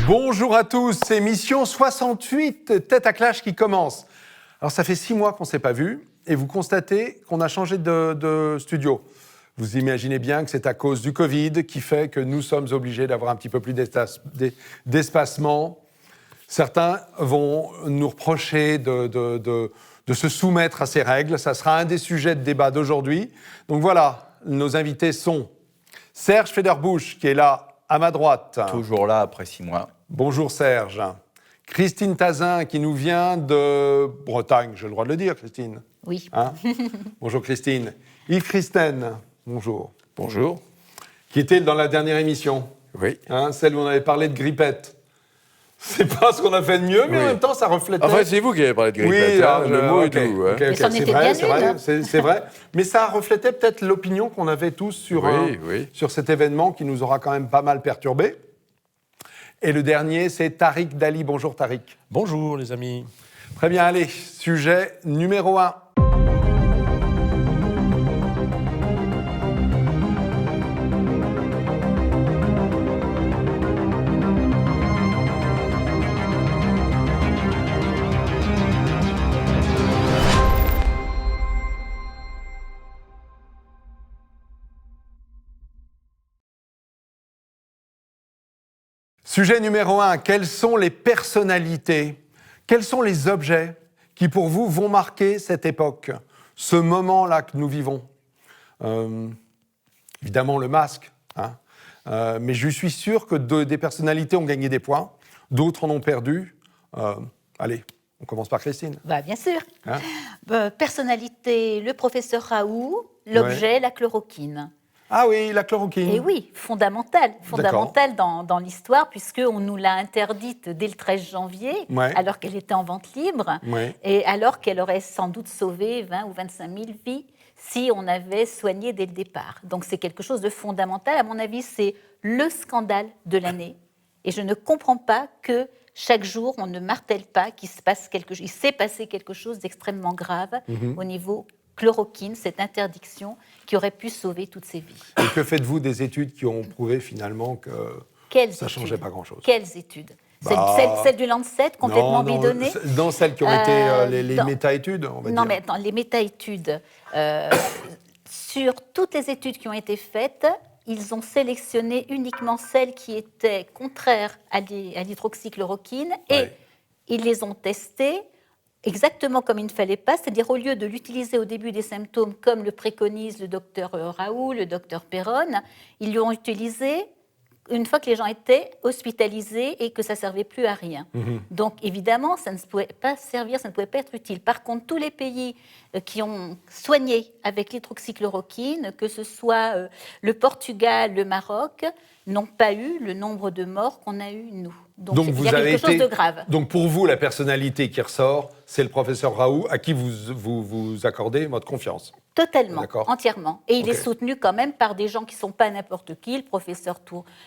Bonjour à tous, c'est émission 68, Tête à Clash qui commence. Alors ça fait 6 mois qu'on ne s'est pas vu et vous constatez qu'on a changé de studio. Vous imaginez bien que c'est à cause du Covid qui fait que nous sommes obligés d'avoir un petit peu plus d'espacement. Certains vont nous reprocher de se soumettre à ces règles. Ça sera un des sujets de débat d'aujourd'hui. Donc voilà, nos invités sont Serge Federbusch qui est là à ma droite. Toujours là après 6 mois. Bonjour Serge. Christine Tazin qui nous vient de Bretagne, j'ai le droit de le dire Christine. Oui. Hein? Bonjour Christine. Yves Christen, bonjour. Bonjour. Qui était dans la dernière émission. Oui. Hein, celle où on avait parlé de grippette. C'est pas ce qu'on a fait de mieux, mais Oui. en même temps ça reflète. Enfin, c'est vous qui avez parlé de grippette. Oui, Le mot est doux. Hein. Mais c'en c'est était vrai, bien c'est vrai, une, hein. c'est vrai. Mais ça reflétait peut-être l'opinion qu'on avait tous sur cet événement qui nous aura quand même pas mal perturbés. Et le dernier, c'est Tariq Dali. Bonjour Tariq. Bonjour les amis. Très bien, allez, sujet numéro 1. Sujet numéro 1, quelles sont les personnalités, quels sont les objets qui pour vous vont marquer cette époque, ce moment-là que nous vivons? Évidemment le masque, hein, mais je suis sûr que des personnalités ont gagné des points, d'autres en ont perdu. Allez, on commence par Christine. Bah, bien sûr. Hein? Personnalité, le professeur Raoult, l'objet, la chloroquine. Ah oui, la chloroquine. Et oui, fondamentale dans l'histoire, puisqu'on nous l'a interdite dès le 13 janvier, Ouais. alors qu'elle était en vente libre, Ouais. et alors qu'elle aurait sans doute sauvé 20 ou 25 000 vies si on avait soigné dès le départ. Donc c'est quelque chose de fondamental. À mon avis, c'est le scandale de l'année. Et je ne comprends pas que chaque jour, on ne martèle pas qu'il se passe quelque chose. Il s'est passé quelque chose d'extrêmement grave au niveau chloroquine, cette interdiction qui aurait pu sauver toutes ces vies. Et que faites-vous des études qui ont prouvé finalement que ça ne changeait pas grand-chose? Quelles études? Bah, Celle du Lancet, complètement non, bidonnée? dans celles qui ont été les méta-études, on va dire. Non, mais attends, les méta-études, sur toutes les études qui ont été faites, ils ont sélectionné uniquement celles qui étaient contraires à l'hydroxychloroquine et Ouais. ils les ont testées exactement comme il ne fallait pas, c'est-à-dire au lieu de l'utiliser au début des symptômes comme le préconise le docteur Raoult, le docteur Perron, ils l'ont utilisé une fois que les gens étaient hospitalisés et que ça ne servait plus à rien. Donc évidemment, ça ne pouvait pas servir, ça ne pouvait pas être utile. Par contre, tous les pays qui ont soigné avec l'hydroxychloroquine, que ce soit le Portugal, le Maroc, n'ont pas eu le nombre de morts qu'on a eu nous. Donc il y a quelque chose de grave. Donc pour vous, la personnalité qui ressort, c'est le professeur Raoult, à qui vous accordez votre confiance. Totalement, D'accord. entièrement. Et il Ok. est soutenu quand même par des gens qui ne sont pas n'importe qui, le professeur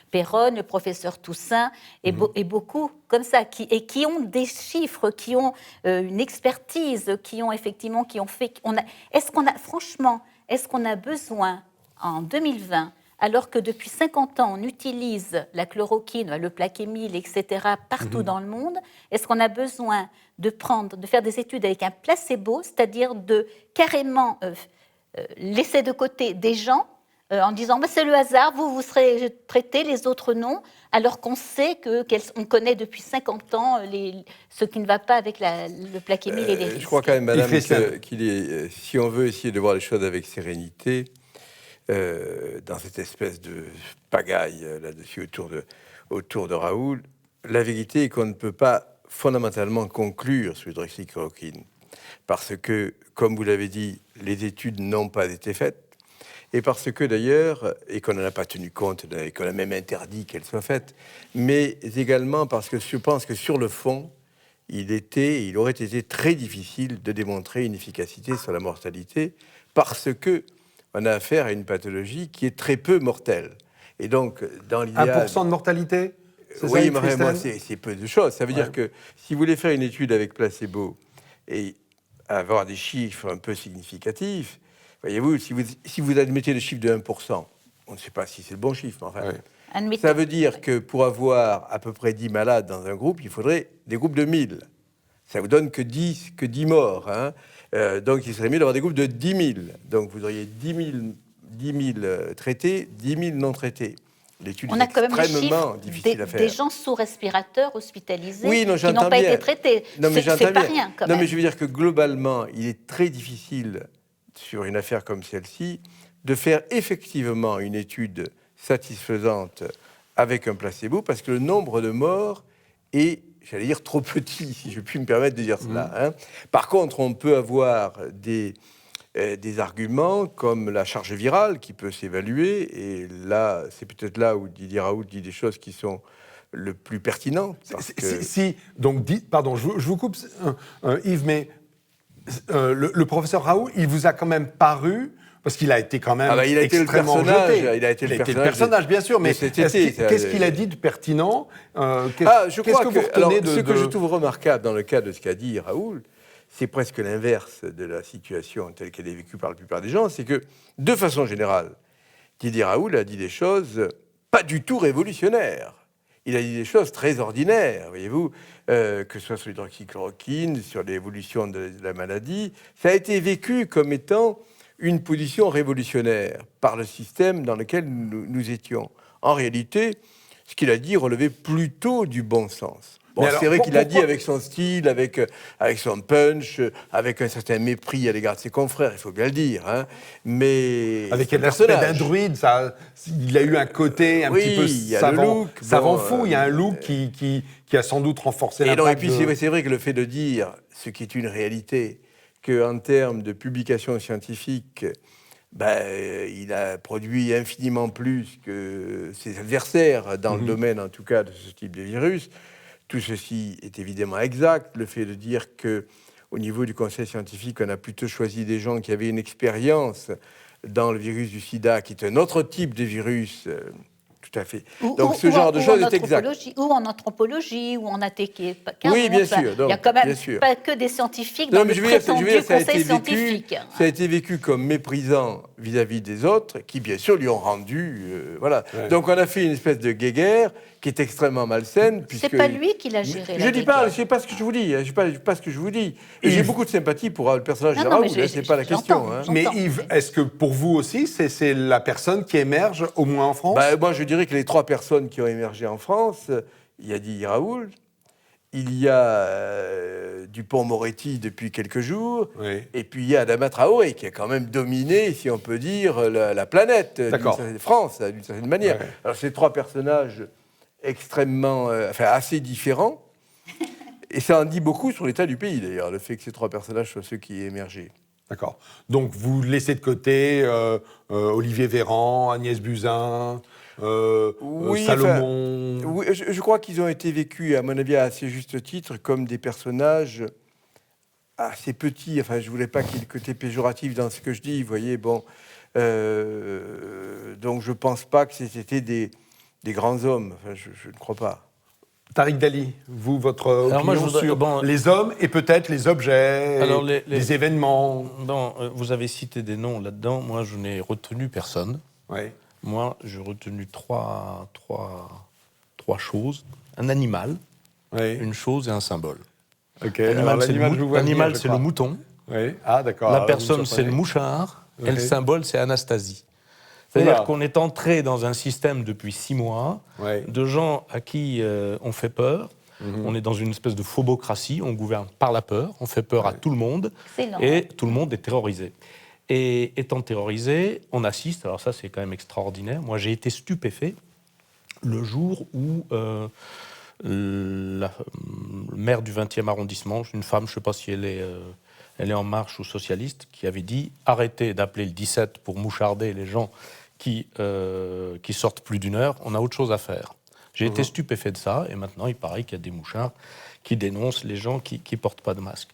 Perron, le professeur Toussaint, et beaucoup comme ça, qui ont des chiffres, qui ont une expertise, qui ont fait... Franchement, est-ce qu'on a besoin, en 2020, alors que depuis 50 ans, on utilise la chloroquine, le plaquenil, etc., partout dans le monde, est-ce qu'on a besoin de faire des études avec un placebo, c'est-à-dire de carrément laisser de côté des gens en disant c'est le hasard, vous serez traités, les autres non, alors qu'on sait qu'on connaît depuis 50 ans ce qui ne va pas avec le plaquenil et les risques. Je crois quand même, madame, Christiane. qu'il est, si on veut essayer de voir les choses avec sérénité, dans cette espèce de pagaille là-dessus autour de Raoult, la vérité est qu'on ne peut pas fondamentalement conclure sur l'hydroxychloroquine. Parce que, comme vous l'avez dit, les études n'ont pas été faites. Et parce que d'ailleurs, et qu'on n'en a pas tenu compte, et qu'on a même interdit qu'elles soient faites, mais également parce que je pense que sur le fond, il aurait été très difficile de démontrer une efficacité sur la mortalité, parce que on a affaire à une pathologie qui est très peu mortelle. Et donc, dans l'idéal... 1% de mortalité? Oui, mais moi, c'est peu de choses. Ça veut dire que si vous voulez faire une étude avec placebo et avoir des chiffres un peu significatifs, voyez-vous, si vous admettez le chiffre de 1%, on ne sait pas si c'est le bon chiffre, mais enfin, Admettons. Ça veut dire que pour avoir à peu près 10 malades dans un groupe, il faudrait des groupes de 1000. Ça vous donne que 10 morts. Hein. Donc il serait mieux d'avoir des groupes de 10 000. Donc vous auriez 10 000 traités, 10 000 non traités. L'étude On est a quand même le extrêmement chiffre difficile à faire. des gens sous respirateurs hospitalisés Oui, non, qui n'ont j'entends pas bien. été traités. Non, mais C'est j'entends pas bien. rien quand Non, même. mais je veux dire que globalement, il est très difficile, sur une affaire comme celle-ci, de faire effectivement une étude satisfaisante avec un placebo, parce que le nombre de morts est, j'allais dire, trop petit, si je puis me permettre de dire cela. Hein. Par contre, on peut avoir des arguments comme la charge virale qui peut s'évaluer, et là, c'est peut-être là où Didier Raoult dit des choses qui sont le plus pertinentes. Donc, pardon, je vous coupe, Yves, mais le professeur Raoult, il vous a quand même paru, parce qu'il a été quand même il a été le extrêmement personnage, jeté. il a été le personnage, bien sûr, mais qu'est-ce qu'il a dit de pertinent je crois que vous retenez ce que je trouve remarquable dans le cas de ce qu'a dit Raoult, c'est presque l'inverse de la situation telle qu'elle est vécue par la plupart des gens, c'est que, de façon générale, Didier Raoult a dit des choses pas du tout révolutionnaires. Il a dit des choses très ordinaires, voyez-vous, que ce soit sur l'hydroxychloroquine, sur l'évolution de la maladie. Ça a été vécu comme étant une position révolutionnaire par le système dans lequel nous étions. En réalité, ce qu'il a dit relevait plutôt du bon sens. Bon, c'est vrai qu'il a dit avec son style, avec son punch, avec un certain mépris à l'égard de ses confrères, il faut bien le dire. Hein, mais avec l'aspect d'un druide, il a eu un côté un petit peu savant fou. Il y a un look qui a sans doute renforcé l'impact. Et puis c'est vrai que le fait de dire, ce qui est une réalité, qu'en termes de publication scientifique, il a produit infiniment plus que ses adversaires dans le domaine, en tout cas, de ce type de virus. Tout ceci est évidemment exact. Le fait de dire qu'au niveau du conseil scientifique, on a plutôt choisi des gens qui avaient une expérience dans le virus du sida, qui est un autre type de virus, tout à fait. Donc ce genre de choses est exact. Ou en anthropologie, ou en ATK. Oui, bien sûr. Il n'y a quand même pas que des scientifiques dans le prétendu conseil scientifique. Ça a été vécu comme méprisant vis-à-vis des autres, qui bien sûr lui ont rendu... voilà. Ouais. Donc on a fait une espèce de guéguerre qui est extrêmement malsaine. C'est pas lui qui l'a géré. Je dis pas, c'est pas ce que je vous dis. Je pas ce que je vous dis. Et j'ai beaucoup de sympathie pour le personnage de Raoult. C'est pas la question. Hein. Mais Yves, est-ce que pour vous aussi, c'est la personne qui émerge au moins en France ? Moi, je dirais que les 3 personnes qui ont émergé en France, il y a Didier Raoult, il y a Dupond-Moretti depuis quelques jours, oui. Et puis il y a Adama Traoré qui a quand même dominé, si on peut dire, la planète, France, d'une certaine manière. Ouais. Alors ces 3 personnages extrêmement, assez différents, et ça en dit beaucoup sur l'état du pays d'ailleurs, le fait que ces 3 personnages soient ceux qui aient émergé. D'accord. Donc vous laissez de côté Olivier Véran, Agnès Buzyn, Salomon. Oui, je crois qu'ils ont été vécus, à mon avis, à assez juste titre, comme des personnages assez petits. Enfin, je ne voulais pas qu'il y ait le côté péjoratif dans ce que je dis, vous voyez. Bon, donc je ne pense pas que c'était des grands hommes. Enfin, je ne crois pas. Tariq Dali, vous, votre opinion sur les hommes et peut-être les objets, les événements. Vous avez cité des noms là-dedans. Moi, je n'ai retenu personne. Oui. Moi, j'ai retenu trois choses. Un animal, une chose et un symbole. Okay. L'animal, c'est le mouton. Oui. Ah, d'accord. La personne, c'est le mouchard. Et le symbole, c'est Anastasie. C'est-à-dire qu'on est entré dans un système depuis 6 mois de gens à qui on fait peur. On est dans une espèce de phobocratie. On gouverne par la peur. On fait peur à tout le monde. Et tout le monde est terrorisé. Et étant terrorisé, on assiste, alors ça c'est quand même extraordinaire, moi j'ai été stupéfait le jour où la maire du 20e arrondissement, une femme, je ne sais pas si elle est en marche ou socialiste, qui avait dit « Arrêtez d'appeler le 17 pour moucharder les gens qui sortent plus d'1 heure, on a autre chose à faire ». J'ai été stupéfait de ça, et maintenant il paraît qu'il y a des mouchards qui dénoncent les gens qui ne portent pas de masque.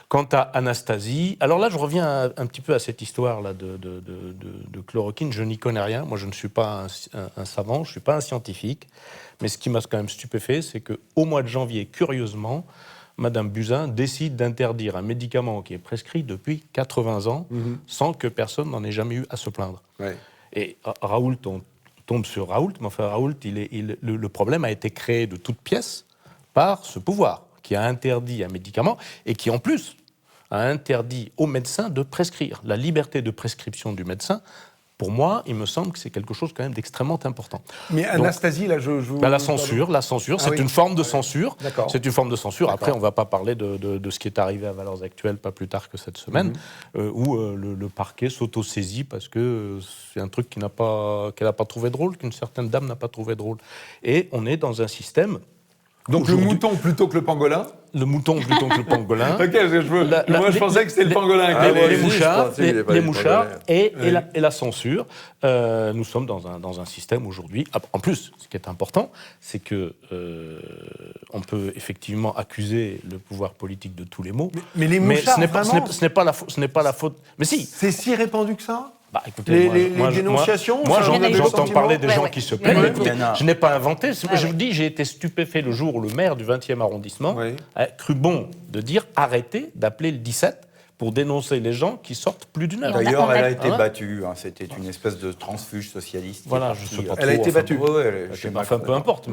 Quant à Anastasie, alors là je reviens un petit peu à cette histoire-là de chloroquine, je n'y connais rien, moi je ne suis pas un savant, je ne suis pas un scientifique, mais ce qui m'a quand même stupéfait, c'est qu'au mois de janvier, curieusement, Madame Buzyn décide d'interdire un médicament qui est prescrit depuis 80 ans, sans que personne n'en ait jamais eu à se plaindre. Ouais. Et Raoult, on tombe sur Raoult. Mais enfin, Raoult, le problème a été créé de toutes pièces par ce pouvoir qui a interdit un médicament et qui, en plus, a interdit aux médecins de prescrire. La liberté de prescription du médecin, pour moi, il me semble que c'est quelque chose quand même d'extrêmement important. Mais Anastasie, là, la censure, c'est une forme de censure. D'accord. C'est une forme de censure. Après, on ne va pas parler de ce qui est arrivé à Valeurs Actuelles pas plus tard que cette semaine, où le parquet s'auto-saisit parce que c'est un truc qu'elle n'a pas trouvé drôle, qu'une certaine dame n'a pas trouvé drôle. Et on est dans un système... Donc le mouton plutôt que le pangolin. Le mouton plutôt que le pangolin. Ok, je pensais que c'était le pangolin. Les mouchards et la censure. Nous sommes dans un système aujourd'hui. En plus, ce qui est important, c'est que on peut effectivement accuser le pouvoir politique de tous les maux. Mais les mouchards, ce n'est pas la faute. Mais si. C'est si répandu que ça. Écoutez, les dénonciations. Moi, j'entends parler des gens ouais. qui se plaignent. Ouais. Je n'ai pas inventé. Je vous dis, j'ai été stupéfait le jour où le maire du 20e arrondissement a cru bon de dire arrêtez d'appeler le 17 pour dénoncer les gens qui sortent plus d'une heure. D'ailleurs, elle a été battue. C'était une espèce de transfuge socialiste. Voilà, je sais pas Elle a été battue. Enfin, peu importe.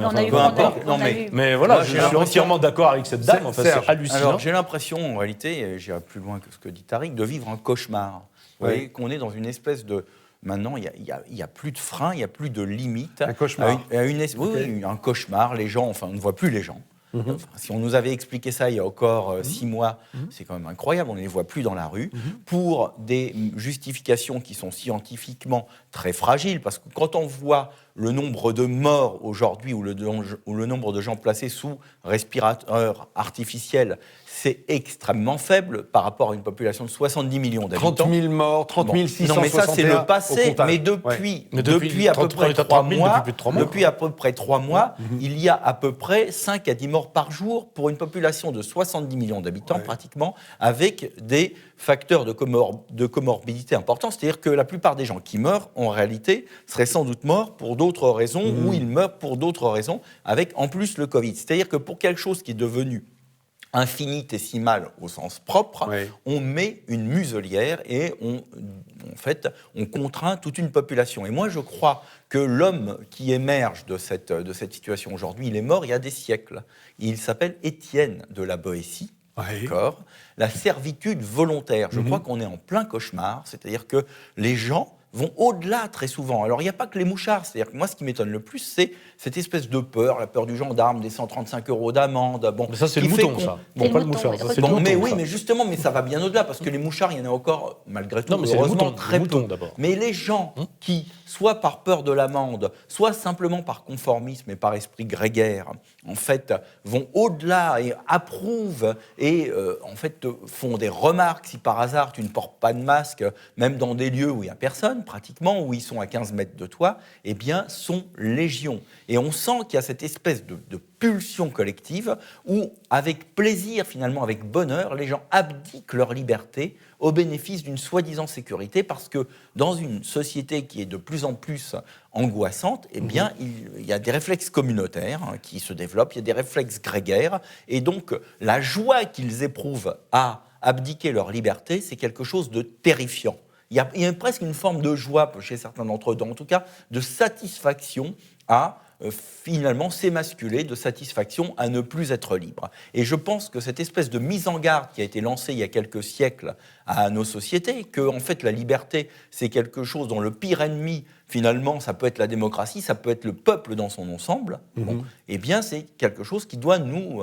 Mais voilà, je suis entièrement d'accord avec cette dame. Enfin, c'est hallucinant. Alors, j'ai l'impression, en réalité, j'irai plus loin que ce que dit Tariq, de vivre un cauchemar. Vous voyez, qu'on est dans une espèce de... Maintenant, il n'y a plus de frein, il n'y a plus de limite. Un cauchemar. Oui, un cauchemar. Les gens, on ne voit plus les gens. Enfin, si on nous avait expliqué ça il y a encore 6 mois, c'est quand même incroyable, on ne les voit plus dans la rue, pour des justifications qui sont scientifiquement très fragiles, parce que quand on voit le nombre de morts aujourd'hui ou le nombre de gens placés sous respirateur artificiel, c'est extrêmement faible par rapport à une population de 70 millions d'habitants. 30 000 morts, 30 661. Non, mais ça, c'est le passé. Mais depuis à peu près 3 mois, il y a à peu près 5 à 10 morts par jour pour une population de 70 millions d'habitants, pratiquement, avec des facteurs de comorbidité importants. C'est-à-dire que la plupart des gens qui meurent, en réalité, seraient sans doute morts pour d'autres raisons, ou ils meurent pour d'autres raisons, avec en plus le Covid. C'est-à-dire que pour quelque chose qui est devenu infinitésimal au sens propre, on met une muselière et on contraint toute une population. Et moi, je crois que l'homme qui émerge de cette situation aujourd'hui, il est mort il y a des siècles. Il s'appelle Étienne de la Boétie. D'accord. La servitude volontaire. Je crois qu'on est en plein cauchemar, c'est-à-dire que les gens vont au-delà très souvent. Alors, il n'y a pas que les mouchards. C'est-à-dire que moi, ce qui m'étonne le plus, c'est cette espèce de peur, la peur du gendarme, des 135 € d'amende. Bon, mais ça, c'est le mouton, ça. Bon, pas le mouchard. Ça, c'est bon, le mouton, mais oui, ça. mais justement, mais ça va bien au-delà, parce que les mouchards, il y en a encore, malgré tout, non, mais heureusement, moutons, très peu. d'abord. Mais les gens qui, soit par peur de l'amende, soit simplement par conformisme et par esprit grégaire, en fait, vont au-delà et approuvent et, en fait, font des remarques si par hasard tu ne portes pas de masque, même dans des lieux où il n'y a personne, pratiquement, où ils sont à 15 mètres de toi, eh bien, sont légion. Et on sent qu'il y a cette espèce de pulsion collective où, avec plaisir, finalement, avec bonheur, les gens abdiquent leur liberté au bénéfice d'une soi-disant sécurité, parce que dans une société qui est de plus en plus angoissante, eh bien, il y a des réflexes communautaires qui se développent, il y a des réflexes grégaires, et donc la joie qu'ils éprouvent à abdiquer leur liberté, c'est quelque chose de terrifiant. Il y a presque une forme de joie chez certains d'entre eux, en tout cas de satisfaction à finalement s'émasculer, de satisfaction à ne plus être libre. Et je pense que cette espèce de mise en garde qui a été lancée il y a quelques siècles à nos sociétés, que en fait la liberté c'est quelque chose dont le pire ennemi finalement ça peut être la démocratie, ça peut être le peuple dans son ensemble, bon, eh bien c'est quelque chose qui doit nous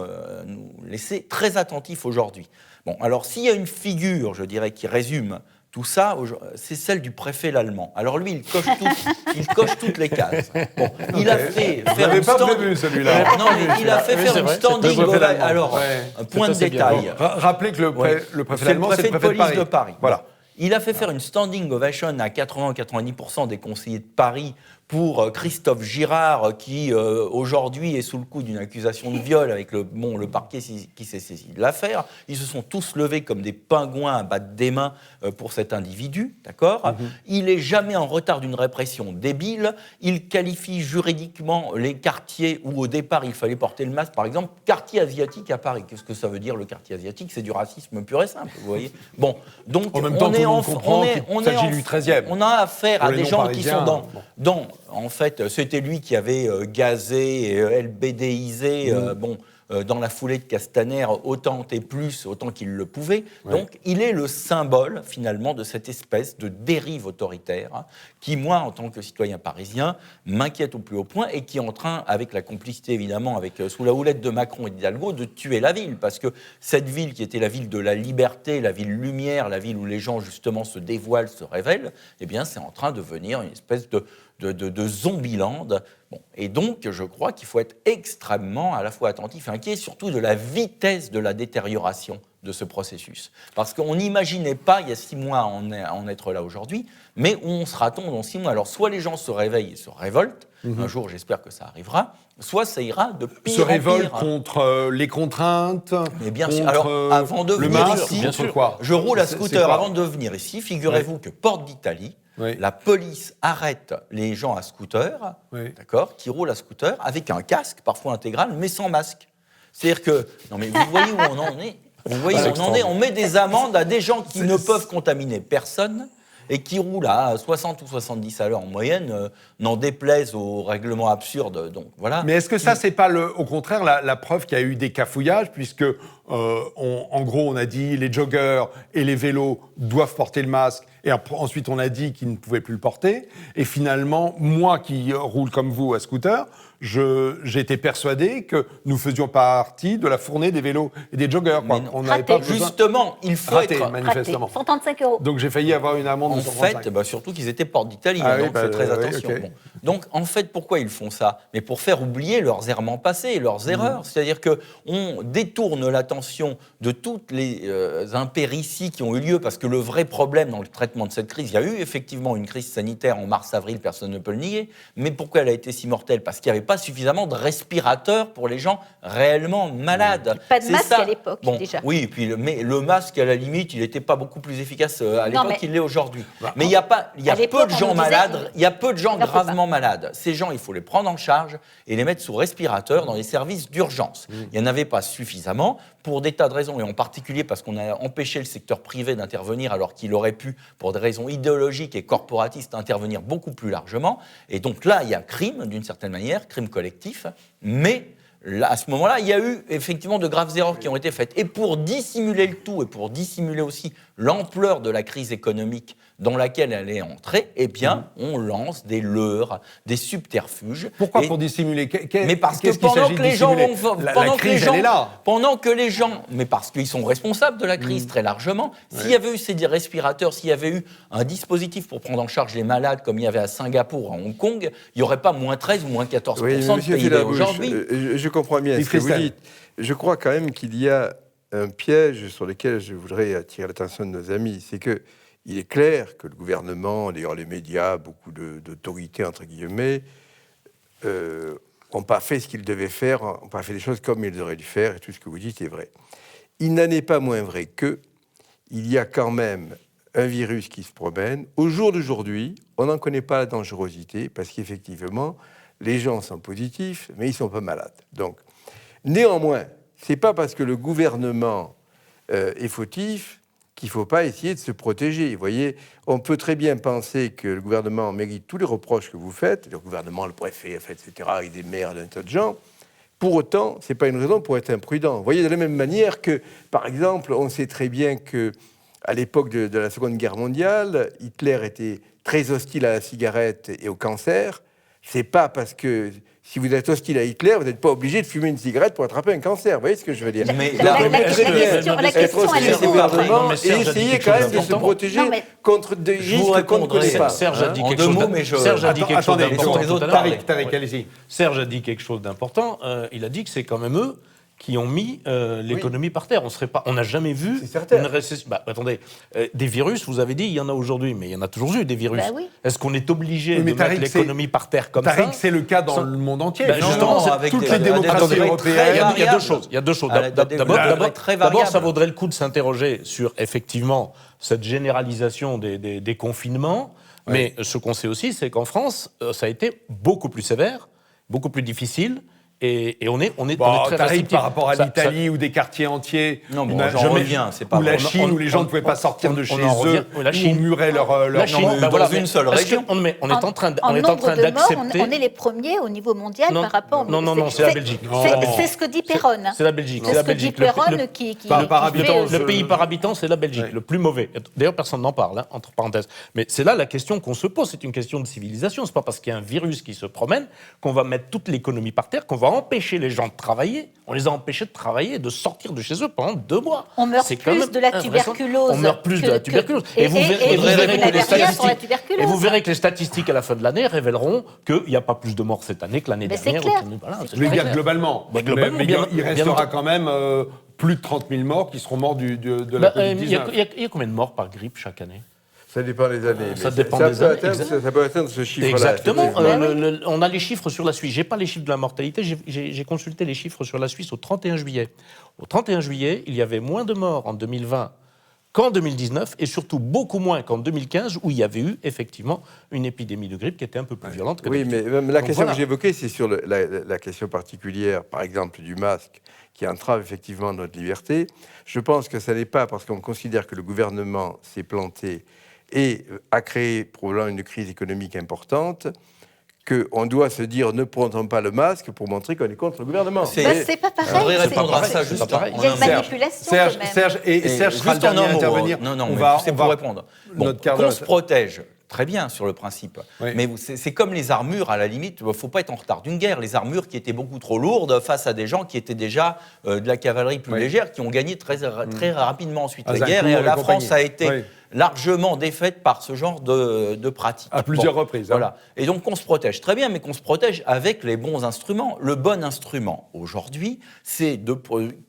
laisser très attentifs aujourd'hui. Bon, alors s'il y a une figure, je dirais, qui résume tout ça, c'est celle du préfet l'allemand. Alors lui, il coche toutes les cases. Bon, il a fait faire une il a fait faire une standing ovation. Alors, un point de détail. Rappelez que le préfet l'allemand, c'est le préfet de Paris. Voilà. Il a fait faire une standing ovation à 80-90% des conseillers de Paris pour Christophe Girard, qui aujourd'hui est sous le coup d'une accusation de viol avec le parquet qui s'est saisi de l'affaire. Ils se sont tous levés comme des pingouins à battre des mains pour cet individu, d'accord ? Il n'est jamais en retard d'une répression débile. Il qualifie juridiquement les quartiers où au départ il fallait porter le masque, par exemple, quartier asiatique à Paris. Qu'est-ce que ça veut dire le quartier asiatique ? C'est du racisme pur et simple, vous voyez ? Bon, donc en même temps, on a affaire à des gens qui sont dans en fait, c'était lui qui avait gazé et LBDisé, dans la foulée de Castaner, autant et plus, autant qu'il le pouvait. Ouais. Donc, il est le symbole, finalement, de cette espèce de dérive autoritaire qui, moi, en tant que citoyen parisien, m'inquiète au plus haut point et qui est en train, avec la complicité, évidemment, sous la houlette de Macron et d'Hidalgo, de tuer la ville. Parce que cette ville qui était la ville de la liberté, la ville lumière, la ville où les gens, justement, se dévoilent, se révèlent, eh bien, c'est en train de devenir une espèce de zombieland. Bon, et donc, je crois qu'il faut être extrêmement à la fois attentif et inquiet, surtout de la vitesse de la détérioration de ce processus. Parce qu'on n'imaginait pas, il y a 6 mois, en être là aujourd'hui, mais où on sera-t-on dans 6 mois? Alors, soit les gens se réveillent et se révoltent, un jour, j'espère que ça arrivera, soit ça ira de pire en pire. Se révoltent contre les contraintes, mais bien sûr. contre Alors, avant de venir ici, je roule à scooter. Avant de venir ici, figurez-vous que Porte d'Italie, la police arrête les gens à scooter, d'accord, qui roulent à scooter avec un casque, parfois intégral, mais sans masque. C'est-à-dire que, non mais vous voyez où on en est. Vous voyez où on en est. On met des amendes à des gens qui ne peuvent contaminer personne et qui roulent à 60 ou 70 à l'heure en moyenne, n'en déplaise aux règlements absurdes. Donc, voilà. Mais est-ce que ça, c'est pas au contraire la preuve qu'il y a eu des cafouillages, puisque en gros, on a dit les joggers et les vélos doivent porter le masque, et ensuite on a dit qu'ils ne pouvaient plus le porter, et finalement, moi qui roule comme vous à scooter, j'ai été persuadé que nous faisions partie de la fournée des vélos et des joggers. On n'avait pas besoin... Justement, il faut être manifestement. 135 €. Donc j'ai failli avoir une amende de 135. En fait, surtout qu'ils étaient Porte d'Italie, donc faites très attention. Okay. Bon. Donc en fait, pourquoi ils font ça? Mais pour faire oublier leurs errements passés, leurs erreurs. C'est-à-dire qu'on détourne l'attention de toutes les impérities qui ont eu lieu, parce que le vrai problème dans le traitement de cette crise, il y a eu effectivement une crise sanitaire en mars-avril, personne ne peut le nier, mais pourquoi elle a été si mortelle? Parce qu'il n'y avait pas suffisamment de respirateurs pour les gens réellement malades. Pas de masque à l'époque, déjà. Oui, puis mais le masque, à la limite, il n'était pas beaucoup plus efficace à l'époque qu'il l'est aujourd'hui. Mais il y a peu de gens malades, il y a peu de gens gravement malades. Ces gens, il faut les prendre en charge et les mettre sous respirateur dans les services d'urgence. Il n'y en avait pas suffisamment pour des tas de raisons, et en particulier parce qu'on a empêché le secteur privé d'intervenir alors qu'il aurait pu, pour des raisons idéologiques et corporatistes, intervenir beaucoup plus largement. Et donc là, il y a crime, d'une certaine manière, crime collectif, mais là, à ce moment-là, il y a eu effectivement de graves erreurs qui ont été faites. Et pour dissimuler le tout, et pour dissimuler aussi l'ampleur de la crise économique dans laquelle elle est entrée, eh bien, on lance des leurres, des subterfuges. Pourquoi pour dissimuler? Mais parce que pendant que les gens pendant que les gens, mais parce qu'ils sont responsables de la crise très largement. S'il y avait eu ces respirateurs, s'il y avait eu un dispositif pour prendre en charge les malades comme il y avait à Singapour, à Hong Kong, il n'y aurait pas moins 13 ou moins 14% de PIB aujourd'hui. Je comprends bien ce que vous dites. Je crois quand même qu'il y a un piège sur lequel je voudrais attirer l'attention de nos amis. C'est que il est clair que le gouvernement, d'ailleurs les médias, beaucoup d'autorités, entre guillemets, n'ont pas fait ce qu'ils devaient faire, n'ont pas fait les choses comme ils auraient dû faire, et tout ce que vous dites est vrai. Il n'en est pas moins vrai qu'il y a quand même un virus qui se promène. Au jour d'aujourd'hui, on n'en connaît pas la dangerosité, parce qu'effectivement, les gens sont positifs, mais ils ne sont pas malades. Donc, néanmoins, ce n'est pas parce que le gouvernement est fautif qu'il ne faut pas essayer de se protéger. Vous voyez, on peut très bien penser que le gouvernement mérite tous les reproches que vous faites, le gouvernement, le préfet, etc., avec des maires d'un tas de gens. Pour autant, ce n'est pas une raison pour être imprudent. Vous voyez, de la même manière que, par exemple, on sait très bien qu'à l'époque de la Seconde Guerre mondiale, Hitler était très hostile à la cigarette et au cancer. C'est pas parce que si vous êtes hostile à Hitler, vous n'êtes pas obligé de fumer une cigarette pour attraper un cancer. Vous voyez ce que je veux dire? Mais la question, elle est gouvernement et essayer quand même de se protéger contre des risques qu'on ne connaît pas. Serge a dit quelque chose d'important. Tariq, allez-y. Serge a dit quelque chose d'important. Il a dit que c'est quand même eux qui ont mis l'économie par terre. On n'a jamais vu une récession. Attendez, des virus, vous avez dit, il y en a aujourd'hui, mais il y en a toujours eu des virus. Est-ce qu'on est obligé de mettre l'économie par terre comme ça? C'est le cas dans le monde entier. Justement, avec toutes les démocraties européennes. Il y a deux choses. D'abord, ça vaudrait le coup de s'interroger sur, effectivement, cette généralisation des confinements. Mais ce qu'on sait aussi, c'est qu'en France, ça a été beaucoup plus sévère, beaucoup plus difficile. Et on est très T'arrives restrictif. par rapport à Ça- l'Italie où des quartiers entiers, Non, bon, on a j'en jamais- reviens, c'est pas ou la vrai. Chine où les gens ne pouvaient pas sortir de chez eux, La où Chine, on murait leur la Chine, dans voilà, une seule parce région. qu'on est en train En nombre de morts, d'accepter. on est les premiers au niveau mondial Non, par rapport. non, c'est la Belgique. C'est ce que dit Perron. C'est la Belgique. C'est ce que dit Perron qui par fait, habitant, Le pays par habitant, c'est la Belgique, Ouais. le plus mauvais. D'ailleurs, personne n'en parle, entre parenthèses. Mais c'est là la question qu'on se pose. C'est une question de civilisation. C'est pas parce qu'il y a un virus qui se promène qu'on va mettre toute l'économie par terre, qu'on va empêcher les gens de travailler. On les a empêchés de travailler, de sortir de chez eux pendant 2 mois. On meurt C'est quand plus même de la invraisemblable. tuberculose On meurt plus de la que- tuberculose. et vous vous verrez n'avez que les rien sur la statistiques. tuberculose. Et vous verrez que les statistiques à la fin de l'année révéleront qu'il n'y a pas plus de morts cette année que l'année Mais c'est dernière. clair. Voilà, c'est Je veux très dire clair. globalement. Bah, globalement, Mais bien- il bien restera entendu. quand même plus de 30 000 morts qui seront morts de la Il y a Covid-19. combien de morts par grippe chaque année? Ça dépend des années. Ça mais dépend ça des peut années, atteindre- exact. Ça peut atteindre ce chiffre-là. Exactement. effectivement. On a les chiffres sur la Suisse. J'ai pas les chiffres de la mortalité. J'ai consulté les chiffres sur la Suisse au 31 juillet. Au 31 juillet, il y avait moins de morts en 2020 qu'en 2019 et surtout beaucoup moins qu'en 2015 où il y avait eu effectivement une épidémie de grippe qui était un peu plus violente que Oui, mais d'habitude. même la Donc question voilà. que j'évoquais, c'est sur la question particulière, par exemple, du masque, qui entrave effectivement notre liberté. Je pense que ce n'est pas parce qu'on considère que le gouvernement s'est planté et a créé probablement une crise économique importante qu'on doit se dire ne prenons pas le masque pour montrer qu'on est contre le gouvernement. C'est- Bah, c'est pas Je pareil. voudrais c'est- répondre à ça c'est juste pas pareil. Il y a une en un mot. manipulation Serge, quand même. Serge, et Serge sera le juste en dernier un à mot, intervenir. Non, On mais va- c'est on pour va- répondre. Bon, notre quart qu'on d'heure. se protège, très bien sur le principe. Oui. Mais c'est comme les armures, à la limite, il ne faut pas être en retard d'une guerre. Les armures qui étaient beaucoup trop lourdes face à des gens qui étaient déjà de la cavalerie plus Oui. légère, qui ont gagné très rapidement ensuite la Azincourt guerre. Et et la compagnie. France a été Oui. largement défaite par ce genre de pratique. À plusieurs reprises, hein. Voilà. Et donc on se protège très bien, mais qu'on se protège avec les bons instruments. Le bon instrument aujourd'hui, c'est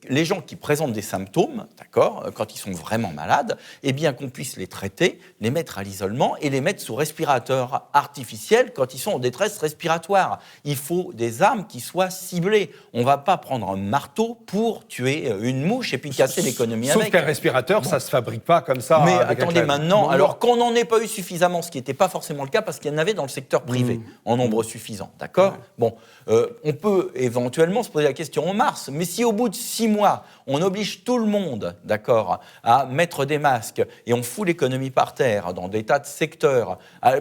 les gens qui présentent des symptômes, d'accord, quand ils sont vraiment malades, eh bien qu'on puisse les traiter, les mettre à l'isolement et les mettre sous respirateur artificiel quand ils sont en détresse respiratoire. Il faut des armes qui soient ciblées. On ne va pas prendre un marteau pour tuer une mouche et puis casser l'économie Sauf avec. qu'un respirateur, ça se fabrique pas comme ça. Mais avec un attendez, crème. maintenant, Non, alors qu'on n'en ait pas eu suffisamment, ce qui n'était pas forcément le cas, parce qu'il y en avait dans le secteur privé, en nombre suffisant, d'accord. Bon, on peut éventuellement se poser la question en mars, mais si au bout de 6 mois, on oblige tout le monde, d'accord, à mettre des masques, et on fout l'économie par terre dans des tas de secteurs,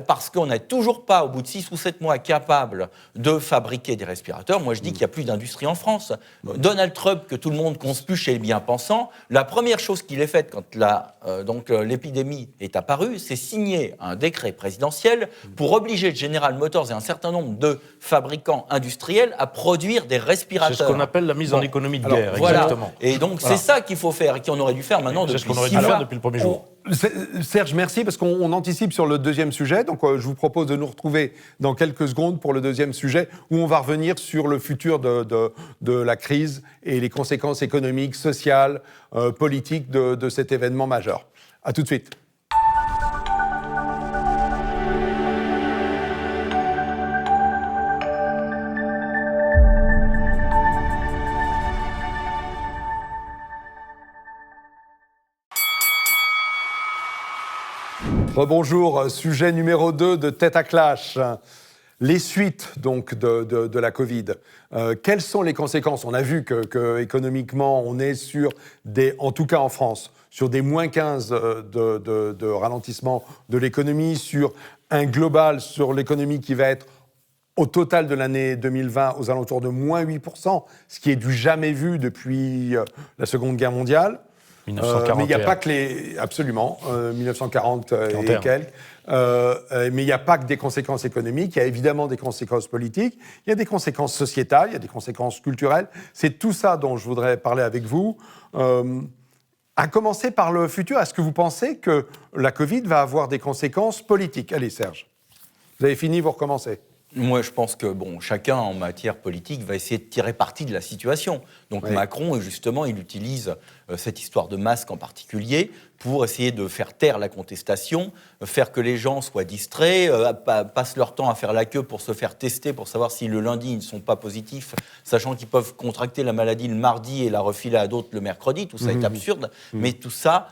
parce qu'on n'est toujours pas, au bout de 6 ou 7 mois, capable de fabriquer des respirateurs, moi je dis qu'il n'y a plus d'industrie en France. Donald Trump, que tout le monde conspuche chez les bien-pensants, la première chose qu'il ait faite quand l'épidémie est apparue, c'est signer un décret présidentiel pour obliger General Motors et un certain nombre de fabricants industriels à produire des respirateurs. C'est ce qu'on appelle la mise en économie de alors, guerre, Voilà. exactement. Et donc Voilà. c'est ça qu'il faut faire et qu'on aurait dû faire maintenant C'est depuis ce qu'on aurait 6 dû mois. faire depuis le premier jour. Serge, merci, parce qu'on anticipe sur le deuxième sujet. Donc, je vous propose de nous retrouver dans quelques secondes pour le deuxième sujet, où on va revenir sur le futur de la crise et les conséquences économiques, sociales, politiques de cet événement majeur. À tout de suite. Rebonjour, sujet numéro 2 de Tête à Clash. Les suites donc de la Covid. Quelles sont les conséquences? On a vu que économiquement, on est sur des, en tout cas en France, sur des moins 15 de ralentissement de l'économie, sur un global sur l'économie qui va être au total de l'année 2020 aux alentours de moins 8%, ce qui est du jamais vu depuis la Seconde Guerre mondiale. 1941. Mais il n'y a pas que les... Absolument, 1940 et 41. quelques. Mais il n'y a pas que des conséquences économiques, il y a évidemment des conséquences politiques, il y a des conséquences sociétales, il y a des conséquences culturelles. C'est tout ça dont je voudrais parler avec vous. À commencer par le futur, est-ce que vous pensez que la Covid va avoir des conséquences politiques? Allez, Serge, vous avez fini, vous recommencez. Moi, je pense que chacun en matière politique va essayer de tirer parti de la situation. Donc Oui. Macron, justement, il utilise cette histoire de masque en particulier pour essayer de faire taire la contestation, faire que les gens soient distraits, passent leur temps à faire la queue pour se faire tester, pour savoir si le lundi ils ne sont pas positifs, sachant qu'ils peuvent contracter la maladie le mardi et la refiler à d'autres le mercredi. Tout ça est absurde, mais tout ça,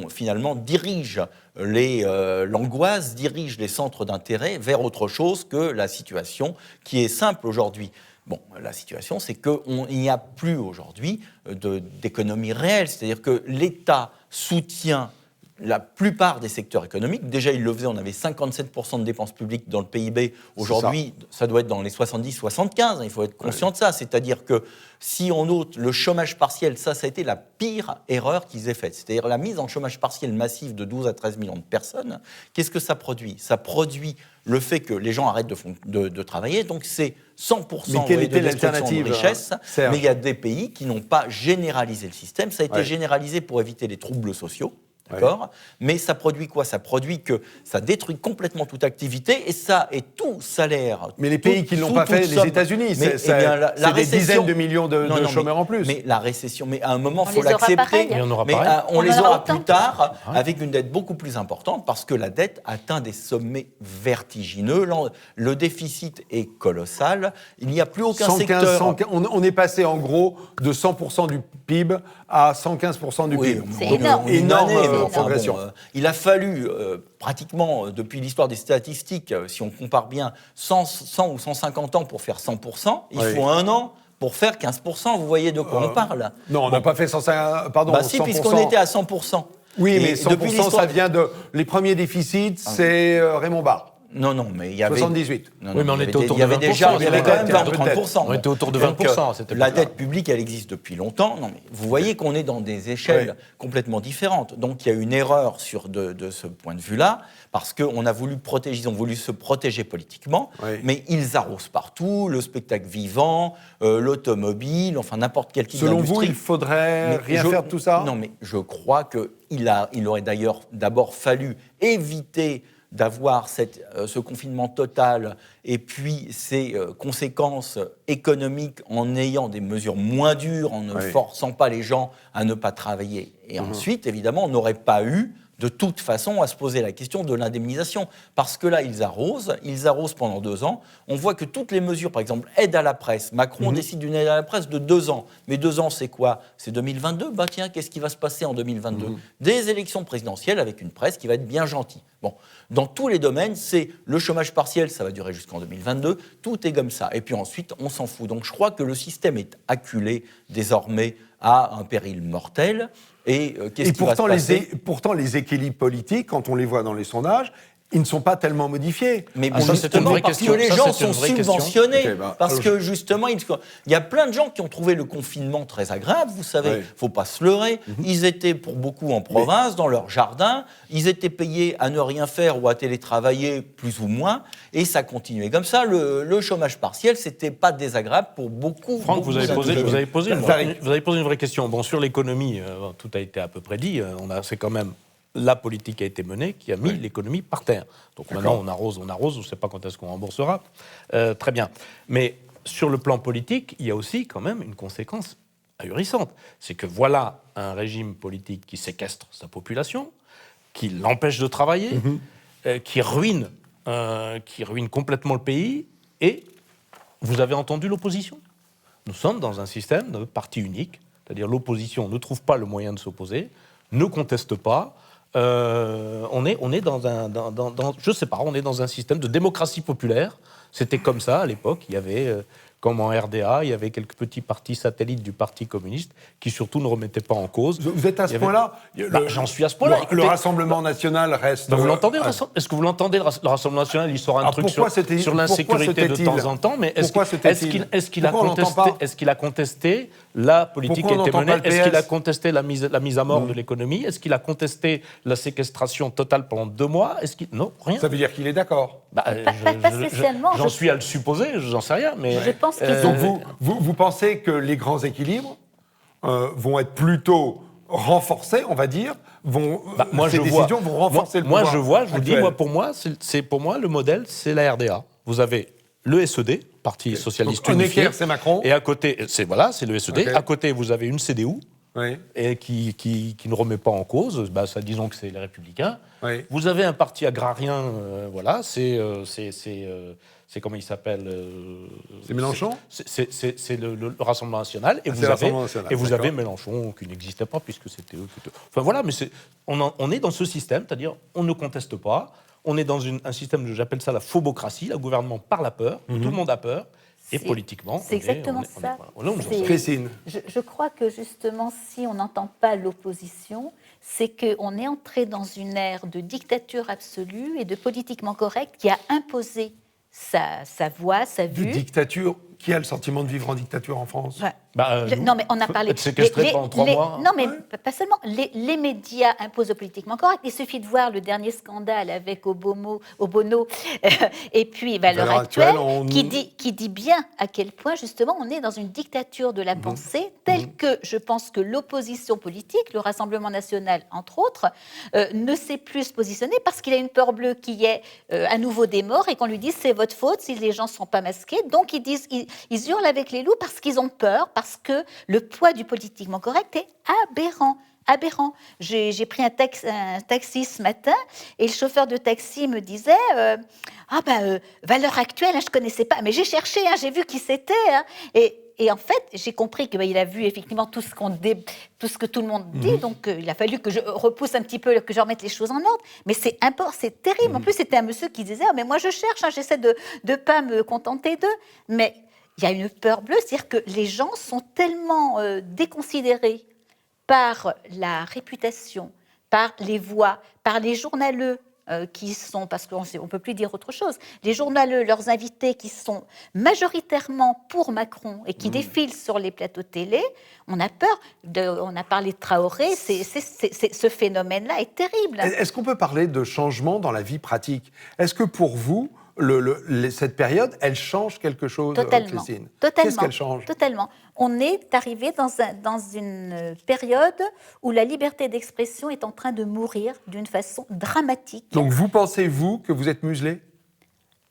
finalement, dirige l'angoisse, dirige les centres d'intérêt vers autre chose que la situation qui est simple aujourd'hui. Bon, la situation, c'est qu'il n'y a plus aujourd'hui d'économie réelle. C'est-à-dire que l'État soutient la plupart des secteurs économiques. Déjà, il le faisait, on avait 57% de dépenses publiques dans le PIB. Aujourd'hui, ça doit être dans les 70-75, il faut être conscient de ça. C'est-à-dire que si on note le chômage partiel, ça a été la pire erreur qu'ils aient faite. C'est-à-dire la mise en chômage partiel massif de 12 à 13 millions de personnes. Qu'est-ce que ça produit ? Ça produit le fait que les gens arrêtent de travailler, donc c'est 100% quelle était de destruction de richesse, Serge ? mais il y a des pays qui n'ont pas généralisé le système. Ça a été généralisé pour éviter les troubles sociaux. D'accord ? Mais ça produit quoi ? Ça produit que ça détruit complètement toute activité et ça est tout salaire. Mais les pays qui ne l'ont pas fait, les États-Unis, c'est des dizaines de millions de chômeurs en plus. Mais la récession, mais à un moment, il faut les aura l'accepter. pareil. On les aura plus tard avec une dette beaucoup plus importante parce que la dette atteint des sommets vertigineux. Le déficit est colossal. Il n'y a plus aucun secteur. On est passé en gros de 100% du PIB à 115% du PIB. C'est énorme. Énorme progression. Il a fallu pratiquement, depuis l'histoire des statistiques, si on compare bien, 100 ou 150 ans pour faire 100%. Il faut 1 an pour faire 15%. Vous voyez de quoi on parle ? Non, on n'a pas fait 150%. Pardon, si, 100%. puisqu'on était à 100%. Oui, mais 100%, ça vient de... Les premiers déficits, c'est Raymond Barre. Non, mais il y avait... 78. Non, oui, mais on était autour de 20%. Il y avait quand même 30%. On était autour de 20%. La dette publique, elle existe depuis longtemps. Non, mais vous voyez qu'on est dans des échelles complètement différentes. Donc, il y a une erreur de ce point de vue-là, parce qu'on a voulu protéger, ils ont voulu se protéger politiquement, mais ils arrosent partout, le spectacle vivant, l'automobile, enfin n'importe quel type d'industrie. Selon vous, il faudrait rien faire de tout ça ? Non, mais je crois qu'il aurait d'ailleurs d'abord fallu éviter d'avoir ce confinement total et puis ses conséquences économiques en ayant des mesures moins dures, en ne forçant pas les gens à ne pas travailler. Et ensuite, évidemment, on n'aurait pas eu de toute façon à se poser la question de l'indemnisation. Parce que là, ils arrosent pendant 2 ans. On voit que toutes les mesures, par exemple, aide à la presse, Macron décide d'une aide à la presse de 2 ans. Mais 2 ans, c'est quoi ? C'est 2022 ? Bah tiens, qu'est-ce qui va se passer en 2022 ? Des élections présidentielles avec une presse qui va être bien gentille. Bon, dans tous les domaines, c'est le chômage partiel, ça va durer jusqu'en 2022, tout est comme ça. Et puis ensuite, on s'en fout. Donc je crois que le système est acculé désormais à un péril mortel. Et qu'est-ce qui va se passer ? Pourtant, les équilibres politiques, quand on les voit dans les sondages, ils ne sont pas tellement modifiés. Mais ça, c'est une vraie parce question. que les gens sont subventionnés. Parce que alors, justement, il y a plein de gens qui ont trouvé le confinement très agréable, vous savez, il ne faut pas se leurrer. Ils étaient pour beaucoup en province, dans leur jardin, ils étaient payés à ne rien faire ou à télétravailler plus ou moins, et ça continuait comme ça. Le chômage partiel, ce n'était pas désagréable pour beaucoup. Franck, vous avez posé une vraie question. Bon, sur l'économie, tout a été à peu près dit. C'est quand même la politique a été menée qui a mis l'économie par terre. Donc maintenant, on arrose, on ne sait pas quand est-ce qu'on remboursera. Très bien. Mais sur le plan politique, il y a aussi quand même une conséquence ahurissante. C'est que voilà un régime politique qui séquestre sa population, qui l'empêche de travailler, qui ruine complètement le pays, et vous avez entendu l'opposition. Nous sommes dans un système de parti unique, c'est-à-dire l'opposition ne trouve pas le moyen de s'opposer, ne conteste pas. On est dans un système de démocratie populaire. C'était comme ça à l'époque. Il y avait, comme en RDA, il y avait quelques petits partis satellites du Parti communiste qui surtout ne remettaient pas en cause. Vous êtes à ce point-là ? J'en suis à ce point-là. Le Rassemblement national reste... vous l'entendez, est-ce que vous l'entendez, le Rassemblement national, il sort un truc sur l'insécurité de temps en temps, mais est-ce qu'il a contesté la politique qui a été menée ? Est-ce qu'il a contesté la mise à mort de l'économie ? Est-ce qu'il a contesté la séquestration totale pendant 2 mois ? Non, rien. Ça veut dire qu'il est d'accord. Pas spécialement. J'en suis à le supposer, j'en sais rien, mais... Je pense qu'ils Donc vous pensez que les grands équilibres vont être plutôt renforcés, on va dire, ces décisions vont renforcer le pouvoir Moi, je vois, je vous actuel. dis, pour moi, le modèle, c'est la RDA. Vous avez le SED, Parti Socialiste Unifié. Honecker, c'est Macron. Et à côté, c'est le SED. Okay. À côté, vous avez une CDU. Et qui ne remet pas en cause, ça, disons que c'est les Républicains. Vous avez un parti agrarien, c'est comment il s'appelle C'est Mélenchon. C'est le Rassemblement National. Et vous avez Mélenchon qui n'existait pas puisque c'était eux. Enfin voilà, mais on est dans ce système, c'est-à-dire on ne conteste pas. On est dans un système, j'appelle ça la phobocratie, le gouvernement par la peur, tout le monde a peur. Et politiquement, c'est exactement ça. Voilà, on est C'est- Christine. Je crois que justement, si on n'entend pas l'opposition, c'est qu'on est entré dans une ère de dictature absolue et de politiquement correct qui a imposé sa voix, sa De vue. dictature. Qui a le sentiment de vivre en dictature en France? Ouais. nous, Non, mais on a parlé. être séquestré pendant 3 mois. Non, mais pas seulement. Les médias imposent le politiquement correct. Il suffit de voir le dernier scandale avec Obono et puis Valeurs Actuelles, qui dit bien à quel point, justement, on est dans une dictature de la pensée, telle que je pense que l'opposition politique, le Rassemblement national, entre autres, ne sait plus se positionner parce qu'il a une peur bleue qui est à nouveau des morts et qu'on lui dise c'est votre faute si les gens ne sont pas masqués. Donc, ils hurlent avec les loups parce qu'ils ont peur, parce que le poids du politiquement correct est aberrant. J'ai pris un taxi ce matin et le chauffeur de taxi me disait Valeurs Actuelles, je ne connaissais pas, mais j'ai cherché, j'ai vu qui c'était. Et en fait, j'ai compris qu'il a vu effectivement tout ce que tout le monde dit, donc il a fallu que je repousse un petit peu, que je remette les choses en ordre. Mais c'est terrible. En plus, c'était un monsieur qui disait mais moi je cherche, j'essaie de ne pas me contenter d'eux. Mais il y a une peur bleue, c'est-à-dire que les gens sont tellement déconsidérés par la réputation, par les voix, par les journaleux qui sont, parce qu'on ne peut plus dire autre chose, les journaleux, leurs invités qui sont majoritairement pour Macron et qui défilent sur les plateaux télé, on a peur. On a parlé de Traoré, ce phénomène-là est terrible. Est-ce qu'on peut parler de changement dans la vie pratique? Est-ce que pour vous, cette période, elle change quelque chose, Totalement. Christine? Totalement. Qu'est-ce qu'elle change? Totalement. On est arrivé dans une période où la liberté d'expression est en train de mourir d'une façon dramatique. Donc vous pensez, vous, que vous êtes muselé?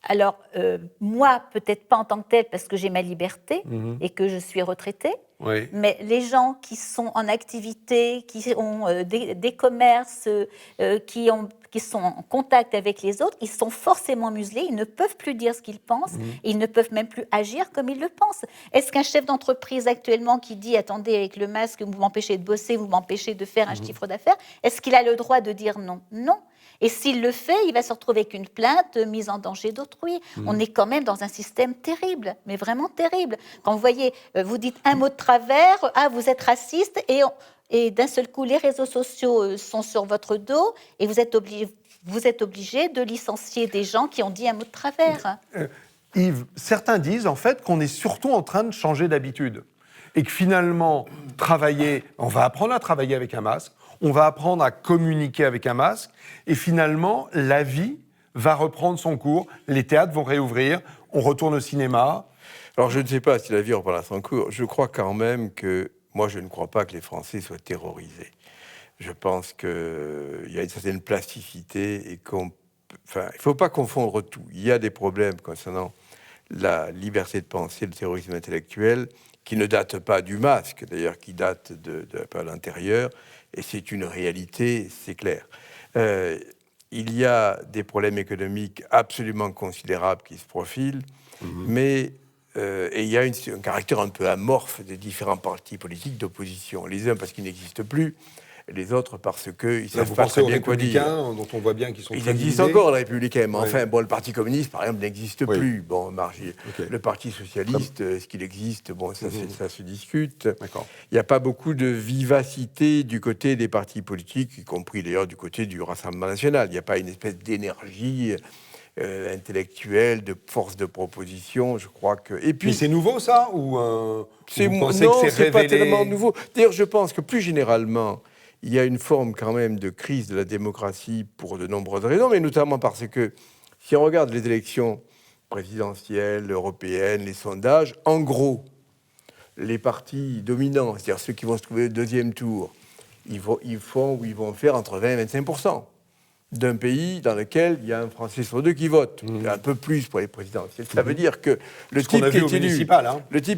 Alors, moi, peut-être pas en tant que telle, parce que j'ai ma liberté et que je suis retraitée, Oui. mais les gens qui sont en activité, qui ont des commerces, qui sont en contact avec les autres, ils sont forcément muselés, ils ne peuvent plus dire ce qu'ils pensent, ils ne peuvent même plus agir comme ils le pensent. Est-ce qu'un chef d'entreprise actuellement qui dit « Attendez, avec le masque, vous m'empêchez de bosser, vous m'empêchez de faire un chiffre d'affaires », est-ce qu'il a le droit de dire non? Non. Et s'il le fait, il va se retrouver avec une plainte, mise en danger d'autrui. On est quand même dans un système terrible, mais vraiment terrible. Quand vous voyez, vous dites un mot de travers, vous êtes raciste, et d'un seul coup, les réseaux sociaux sont sur votre dos, et vous êtes obligé de licencier des gens qui ont dit un mot de travers. Yves, certains disent en fait qu'on est surtout en train de changer d'habitude. Et que finalement, on va apprendre à travailler avec un masque, on va apprendre à communiquer avec un masque, et finalement, la vie va reprendre son cours, les théâtres vont réouvrir, on retourne au cinéma. Alors, je ne sais pas si la vie reprendra son cours. Je crois quand même que... Moi, je ne crois pas que les Français soient terrorisés. Je pense qu'il y a une certaine plasticité et il ne faut pas confondre tout. Il y a des problèmes concernant la liberté de penser, le terrorisme intellectuel, qui ne datent pas du masque, d'ailleurs, qui datent de l'intérieur. Et c'est une réalité, c'est clair. Il y a des problèmes économiques absolument considérables qui se profilent, mais et il y a un caractère un peu amorphe des différents partis politiques d'opposition. Les uns parce qu'ils n'existent plus, les autres parce qu'ils ne savent pas très bien quoi dire. Dont on voit bien qu'ils sont Ils très existent divisés. encore, les Républicains, mais Oui. enfin, le Parti communiste, par exemple, n'existe Oui. plus. Bon, Ok. le Parti socialiste, est-ce qu'il existe? Bon, ça se discute. D'accord. Il n'y a pas beaucoup de vivacité du côté des partis politiques, y compris d'ailleurs du côté du Rassemblement national. Il n'y a pas une espèce d'énergie intellectuelle, de force de proposition, je crois que... Et puis, Mais c'est nouveau, ça? Ou c'est vous pensez non, que c'est pas révélé... tellement nouveau. D'ailleurs, je pense que plus généralement, il y a une forme quand même de crise de la démocratie pour de nombreuses raisons, mais notamment parce que si on regarde les élections présidentielles, européennes, les sondages, en gros, les partis dominants, c'est-à-dire ceux qui vont se trouver au deuxième tour, ils vont faire entre 20 et 25% d'un pays dans lequel il y a un Français sur deux qui vote. Un peu plus pour les présidentielles. Ça veut dire que le type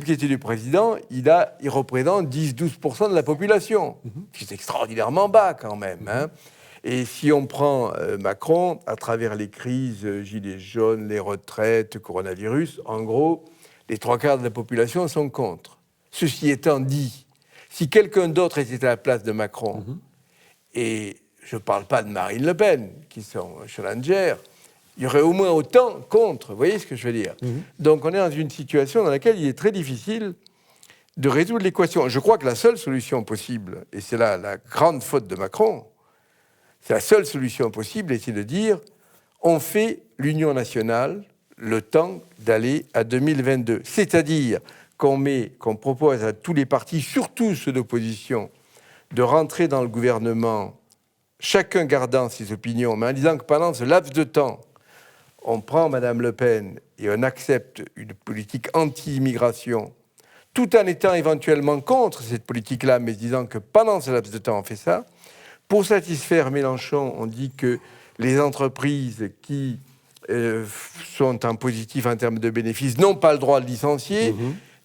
qui est élu président, il représente 10-12% de la population. C'est extraordinairement bas quand même. Hein. Et si on prend Macron, à travers les crises, gilets jaunes, les retraites, coronavirus, en gros, les 3/4 de la population sont contre. Ceci étant dit, si quelqu'un d'autre était à la place de Macron, et je ne parle pas de Marine Le Pen, qui sont challenger, il y aurait au moins autant contre. Vous voyez ce que je veux dire? Donc on est dans une situation dans laquelle il est très difficile de résoudre l'équation. Je crois que la seule solution possible, et c'est là la grande faute de Macron, c'est la seule solution possible, et c'est de dire on fait l'union nationale le temps d'aller à 2022. C'est-à-dire qu'on propose à tous les partis, surtout ceux d'opposition, de rentrer dans le gouvernement, chacun gardant ses opinions, mais en disant que pendant ce laps de temps, on prend Mme Le Pen et on accepte une politique anti-immigration, tout en étant éventuellement contre cette politique-là, mais disant que pendant ce laps de temps, on fait ça. Pour satisfaire Mélenchon, on dit que les entreprises qui sont en positif en termes de bénéfices n'ont pas le droit de licencier.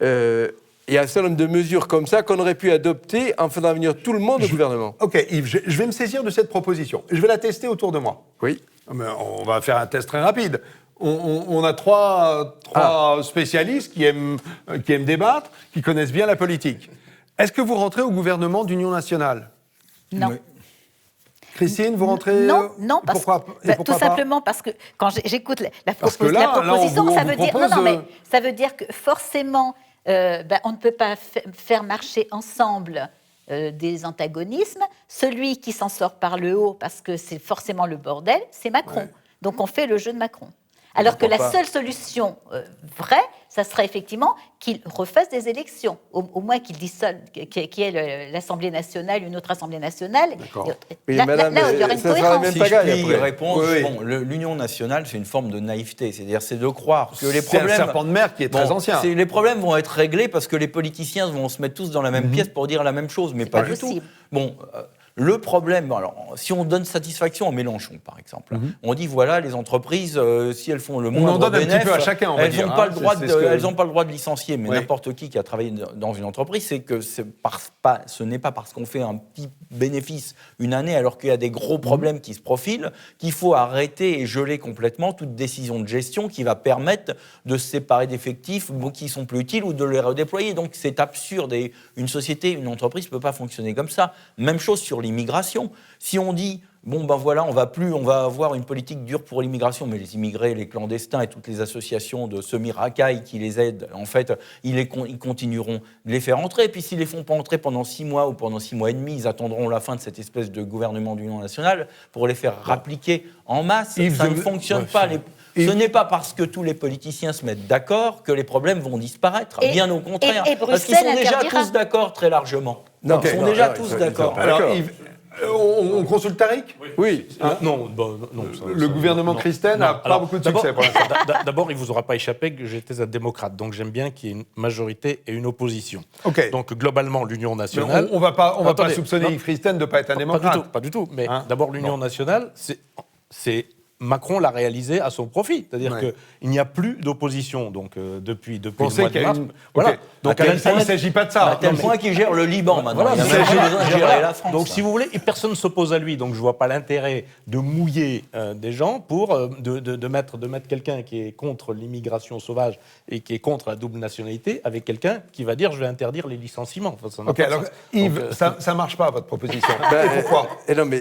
Et un certain nombre de mesures comme ça qu'on aurait pu adopter en faisant venir tout le monde au gouvernement. Ok, Yves, je vais me saisir de cette proposition. Je vais la tester autour de moi. Oui. Mais on va faire un test très rapide. On a trois spécialistes qui aiment débattre, qui connaissent bien la politique. Est-ce que vous rentrez au gouvernement d'union nationale? Non. Oui. Christine, vous rentrez... Non, parce que tout simplement parce que quand j'écoute la proposition, ça veut dire que forcément, on ne peut pas faire marcher ensemble des antagonismes. Celui qui s'en sort par le haut, parce que c'est forcément le bordel, c'est Macron. Ouais. Donc on fait le jeu de Macron. Alors que la seule solution vraie, ça serait effectivement qu'il refasse des élections, au moins qu'il dissolve, qu'il y ait l'Assemblée nationale, une autre Assemblée nationale. Là, il y aurait une cohérence. Si je puis répondre, l'Union nationale, c'est une forme de naïveté. C'est-à-dire, c'est de croire que les problèmes... C'est un serpent de mer qui est très ancien. Les problèmes vont être réglés parce que les politiciens vont se mettre tous dans la même pièce pour dire la même chose, mais pas du tout. Bon... Le problème, alors, si on donne satisfaction à Mélenchon, par exemple, on dit voilà, les entreprises, si elles font le moindre bénéfice, elles n'ont pas le droit de licencier. Mais n'importe qui a travaillé dans une entreprise, c'est que ce n'est pas parce qu'on fait un petit bénéfice une année, alors qu'il y a des gros problèmes qui se profilent, qu'il faut arrêter et geler complètement toute décision de gestion qui va permettre de se séparer d'effectifs qui sont plus utiles ou de les redéployer. Donc c'est absurde. Et une société, une entreprise ne peut pas fonctionner comme ça. Même chose sur l'immigration. Si on dit, bon ben voilà, on va avoir une politique dure pour l'immigration, mais les immigrés, les clandestins et toutes les associations de semi-racailles qui les aident, en fait, ils continueront de les faire entrer. Et puis s'ils les font pas entrer pendant 6 mois ou pendant 6 mois et demi, ils attendront la fin de cette espèce de gouvernement d'union nationale pour les faire rappliquer en masse. Ça ne fonctionne pas. Ce n'est pas parce que tous les politiciens se mettent d'accord que les problèmes vont disparaître. Bien au contraire. Parce qu'ils sont déjà tous d'accord très largement. Ils sont déjà tous d'accord. Alors, Yves, on consulte Tariq ? Oui. Non. Le gouvernement Christen n'a pas beaucoup de succès pour l'instant. D'abord, il ne vous aura pas échappé que j'étais un démocrate, donc j'aime bien qu'il y ait une majorité et une opposition. Okay. Donc globalement, l'Union nationale... On ne va pas soupçonner Yves Christen de ne pas être un démocrate. Pas du tout. Mais d'abord, l'Union nationale, c'est Macron l'a réalisé à son profit. C'est-à-dire qu'il n'y a plus d'opposition depuis le mois de mars. Voilà. Donc, il ne s'agit pas de ça. À tel point qu'il gère le Liban maintenant. Voilà, il a besoin de gérer la France. Donc, si vous voulez, personne ne s'oppose à lui. Donc, je ne vois pas l'intérêt de mouiller des gens pour de mettre quelqu'un qui est contre l'immigration sauvage et qui est contre la double nationalité avec quelqu'un qui va dire je vais interdire les licenciements. Enfin, alors, Yves, ça ne marche pas, votre proposition. Et pourquoi ? Non, mais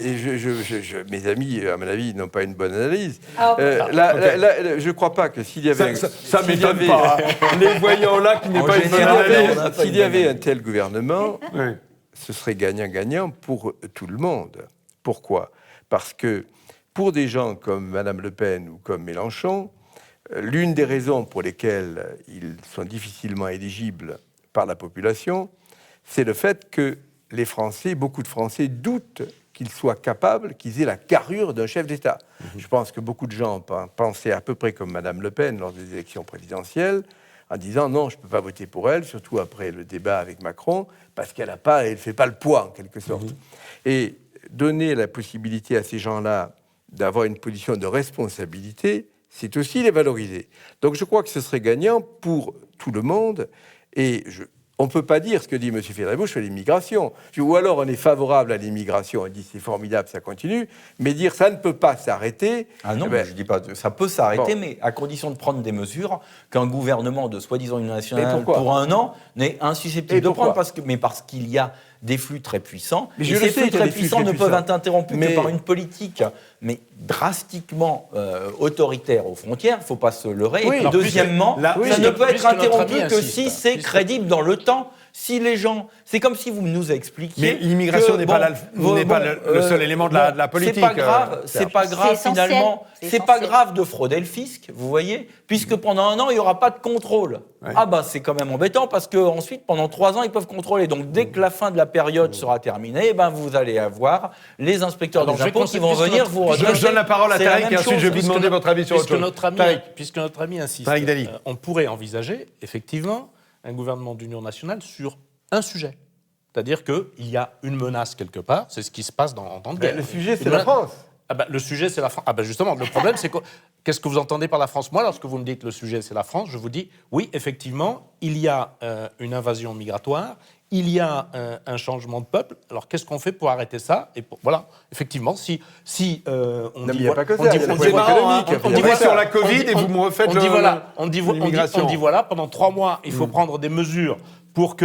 mes amis, à mon avis, n'ont pas une bonne analyse. Je ne crois pas que s'il y avait... Ça ne m'étonne pas. Les voyants là qui n'est pas une bonne analyse. S'il y avait un tel gouvernement, ce serait gagnant-gagnant pour tout le monde. Pourquoi ? Parce que pour des gens comme Mme Le Pen ou comme Mélenchon, l'une des raisons pour lesquelles ils sont difficilement éligibles par la population, c'est le fait que les Français, beaucoup de Français doutent qu'ils soient capables, qu'ils aient la carrure d'un chef d'État. Je pense que beaucoup de gens pensaient à peu près comme Mme Le Pen lors des élections présidentielles, en disant non, je ne peux pas voter pour elle, surtout après le débat avec Macron, parce qu'elle ne fait pas le poids, en quelque sorte. Et donner la possibilité à ces gens-là d'avoir une position de responsabilité, c'est aussi les valoriser. Donc je crois que ce serait gagnant pour tout le monde, et on ne peut pas dire ce que dit M. Fédérabouche sur l'immigration. Ou alors on est favorable à l'immigration, on dit c'est formidable, ça continue, mais dire ça ne peut pas s'arrêter... Ah non, je ne dis pas, ça peut s'arrêter, mais à condition de prendre des mesures qu'un gouvernement de soi-disant union nationale pour un an n'est insusceptible de prendre, parce qu'il y a des flux très puissants. Mais Et je le ces sais flux qu'il y a très des flux puissants très ne peuvent puissants. être interrompus Mais- que par une politique mais drastiquement autoritaire aux frontières, il ne faut pas se leurrer. Oui, et puis, alors, deuxièmement, là- ça ne peut être puisque notre interrompu ami que insiste, si c'est puisque- crédible dans le temps. Si les gens, c'est comme si vous nous expliquiez. Mais l'immigration que, n'est pas le seul élément de la politique, C'est pas grave, Serge. c'est pas grave C'est essentiel. finalement. C'est C'est pas essentiel. grave de frauder le fisc, vous voyez, puisque pendant un an il n'y aura pas de contrôle. Ouais. Ah bah c'est quand même embêtant parce que ensuite pendant 3 ans ils peuvent contrôler. Donc dès que la fin de la période sera terminée, eh ben vous allez avoir les inspecteurs Alors, des je vais impôts qui vont puisque venir notre- vous Je redresser. donne la parole à C'est la Tariq même et ensuite je vais chose. vous demander votre avis sur autre chose. Puisque notre ami insiste, Tariq Dali. on pourrait envisager effectivement un gouvernement d'union nationale sur un sujet. C'est-à-dire qu'il y a une menace quelque part, c'est ce qui se passe en temps de guerre. Le sujet, c'est Une la menace- France. Ah bah, le sujet, c'est la France. Ah bah justement, le problème, c'est qu'est-ce que vous entendez par la France? Moi, lorsque vous me dites le sujet, c'est la France, je vous dis, oui, effectivement, il y a une invasion migratoire, il y a un changement de peuple. Alors, qu'est-ce qu'on fait pour arrêter ça? Et voilà, effectivement, si on Non, mais dit... il n'y a pas que on ça, dit- il y a le on point dit voilà, économique, on il y a dit pas voilà, que sur la Covid et vous me refaites on dit voilà, l'immigration. on dit voilà, pendant 3 mois, il faut prendre des mesures pour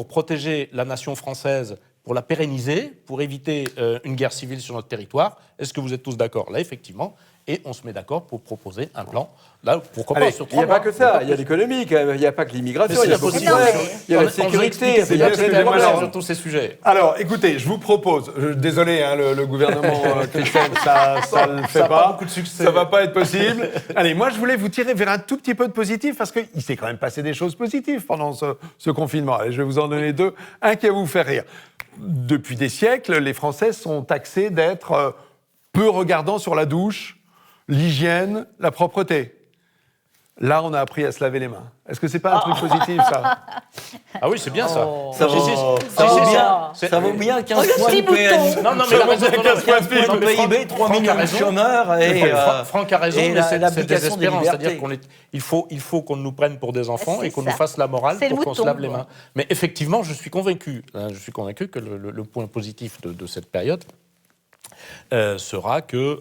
protéger la nation française, pour la pérenniser, pour éviter une guerre civile sur notre territoire. Est-ce que vous êtes tous d'accord? Là, effectivement, et on se met d'accord pour proposer un plan. Là, pourquoi Allez, pas sur il n'y 3 a mois. pas que ça, il y a l'économie quand même, il n'y a pas que l'immigration, Mais il y a c'est beaucoup de impossible. Non, choses. mais- Il y a la On vous a sécurité, expliqué, c'est il y a bien ce que des j'aimerais problèmes savoir. sur tous ces sujets. Alors, écoutez, je vous propose, désolé, hein, le gouvernement Christelle, ça le fait Ça a pas pas. beaucoup de succès. Ça va pas être possible. Allez, moi, je voulais vous tirer vers un tout petit peu de positif parce qu'il s'est quand même passé des choses positives pendant ce confinement. Allez, je vais vous en donner 2. Un qui va vous faire rire. Depuis des siècles, les Français sont taxés d'être peu regardants sur la douche, l'hygiène, la propreté. Là, on a appris à se laver les mains. Est-ce que c'est pas un truc positif, ça? Ah oui, c'est bien ça. Ça Si, vaut, si, ça si, vaut si, bien, c'est- ça vaut bien 15 Oh, le points petit de PNB. bouton. Non, non, mais la raison, non, non, 15 points de mais PIB, 3 Franck a millions de raison. chômeurs et, Franck a raison, et mais c'est l'application des désespérant. libertés. C'est-à-dire il faut qu'on nous prenne pour des enfants C'est et qu'on ça. nous fasse la morale C'est le pour qu'on se mouton, lave les quoi. mains. Mais effectivement, je suis convaincu que le point positif de cette période sera qu'il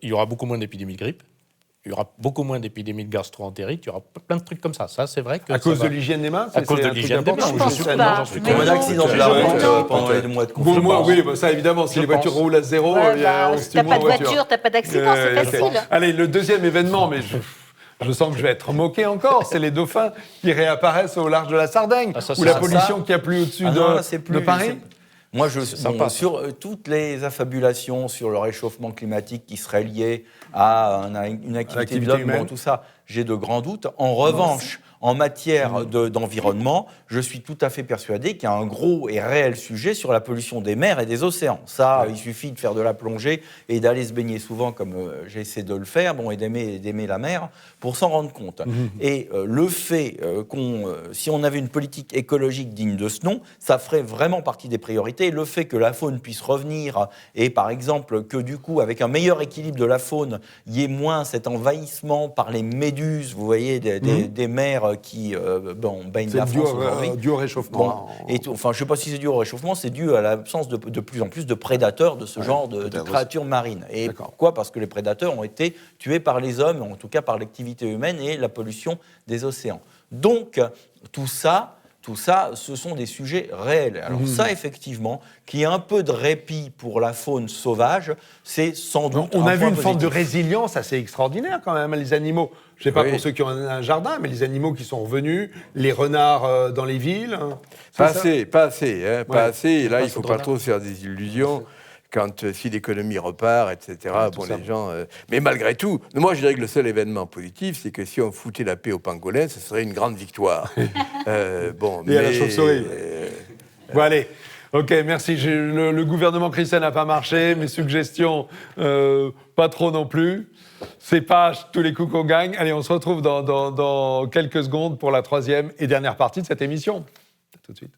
y aura beaucoup moins d'épidémies de grippe. Il y aura beaucoup moins d'épidémies de gastro-entérite, il y aura plein de trucs comme ça. Ça, c'est vrai que À cause de l'hygiène des mains? À cause de c'est un truc l'hygiène des important, mains, ou je je pense sais pas. j'en suis Mais Moins non. d'accidents de Je la pense. route pendant les mois de Bon, confinement. moi, oui, bah ça évidemment, si Je les voitures pense. roulent à zéro, Ouais, il y a bah, on si se t'as tue pas de moins en voiture, t'as pas d'accident, c'est ok. facile. Allez, le deuxième événement, mais je sens que je vais être moqué encore, c'est les dauphins qui réapparaissent au large de la Sardaigne, Ah, ça, ou c'est la ça. pollution qui a plu au-dessus Ah non, là, c'est de plus- Paris. c'est- Moi, sympa, ça. sur toutes les affabulations sur le réchauffement climatique qui serait lié à une activité de l'activité l'homme, humaine. bon, tout ça, j'ai de grands doutes. En revanche, en matière d'environnement, je suis tout à fait persuadé qu'il y a un gros et réel sujet sur la pollution des mers et des océans. Ça, il suffit de faire de la plongée et d'aller se baigner souvent, comme j'essaie de le faire, bon, et d'aimer la mer, pour s'en rendre compte. Et le fait si on avait une politique écologique digne de ce nom, ça ferait vraiment partie des priorités. Le fait que la faune puisse revenir et, par exemple, que du coup, avec un meilleur équilibre de la faune, il y ait moins cet envahissement par les méduses, vous voyez, des mers qui baignent C'est la dû France aujourd'hui. au réchauffement. Bon, et enfin, je ne sais pas si c'est dû au réchauffement, c'est dû à l'absence de plus en plus de prédateurs de ce genre de peut-être créatures marines. Et D'accord. pourquoi? Parce que les prédateurs ont été tués par les hommes, en tout cas par l'activité humaine et la pollution des océans. Donc, tout ça, ce sont des sujets réels. Alors ça, effectivement, qu'il y ait un peu de répit pour la faune sauvage, c'est sans doute On un a vu point une forme de positif. résilience assez extraordinaire quand même, les animaux. Je ne sais pas Oui. pour ceux qui ont un jardin, mais les animaux qui sont revenus, les renards dans les villes. Hein. Pas C'est ça assez, pas assez, hein, pas Ouais. assez. Et là, Pas il ne assez faut de pas renards. trop se faire des illusions. Quand si l'économie repart, etc. Bon, ça. les gens. Mais malgré tout, moi, je dirais que le seul événement positif, c'est que si on foutait la paix aux pangolins, ce serait une grande victoire. Bon, Et à la chauve-souris. euh, Bon, allez. Ok, merci. Le gouvernement Christian n'a pas marché. Mes suggestions, pas trop non plus. C'est pas tous les coups qu'on gagne. Allez, on se retrouve dans quelques secondes pour la troisième et dernière partie de cette émission. À tout de suite.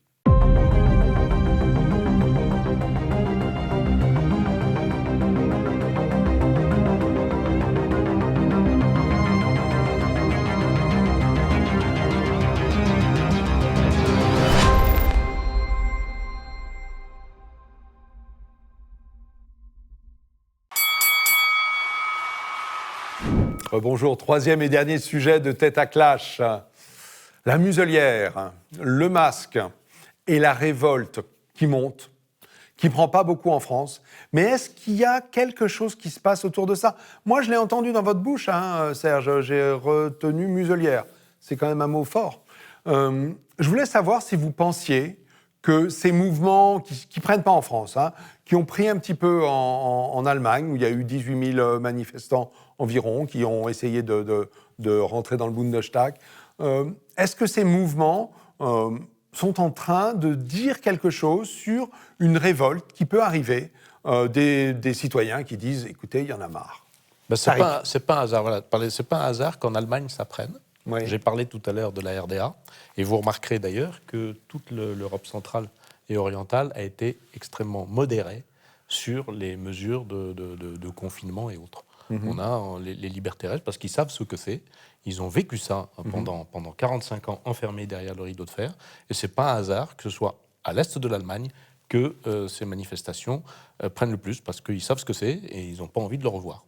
Bonjour, troisième et dernier sujet de Tête à Clash. La muselière, le masque et la révolte qui monte, qui ne prend pas beaucoup en France. Mais est-ce qu'il y a quelque chose qui se passe autour de ça? Moi, je l'ai entendu dans votre bouche, hein, Serge, j'ai retenu muselière. C'est quand même un mot fort. Je voulais savoir si vous pensiez que ces mouvements qui ne prennent pas en France, hein, qui ont pris un petit peu en Allemagne, où il y a eu 18 000 manifestants environ, qui ont essayé de rentrer dans le Bundestag, est-ce que ces mouvements sont en train de dire quelque chose sur une révolte qui peut arriver des citoyens qui disent « écoutez, il y en a marre ». C'est pas un hasard. Voilà, c'est pas un hasard qu'en Allemagne ça prenne. Oui. J'ai parlé tout à l'heure de la RDA, et vous remarquerez d'ailleurs que toute l'Europe centrale et orientale a été extrêmement modérée sur les mesures de confinement et autres. On a les libertés restent parce qu'ils savent ce que c'est. Ils ont vécu ça pendant 45 ans enfermés derrière le rideau de fer, et c'est pas un hasard que ce soit à l'est de l'Allemagne que ces manifestations prennent le plus, parce qu'ils savent ce que c'est et ils n'ont pas envie de le revoir.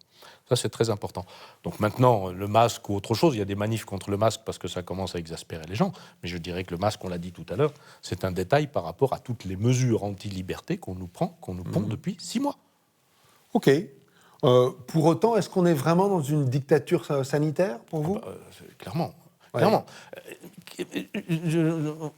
Ça, c'est très important. Donc maintenant, le masque ou autre chose, il y a des manifs contre le masque parce que ça commence à exaspérer les gens, mais je dirais que le masque, on l'a dit tout à l'heure, c'est un détail par rapport à toutes les mesures anti-liberté qu'on nous pond depuis 6 mois. OK. Pour autant, est-ce qu'on est vraiment dans une dictature sanitaire pour vous? Clairement. Ouais. Clairement.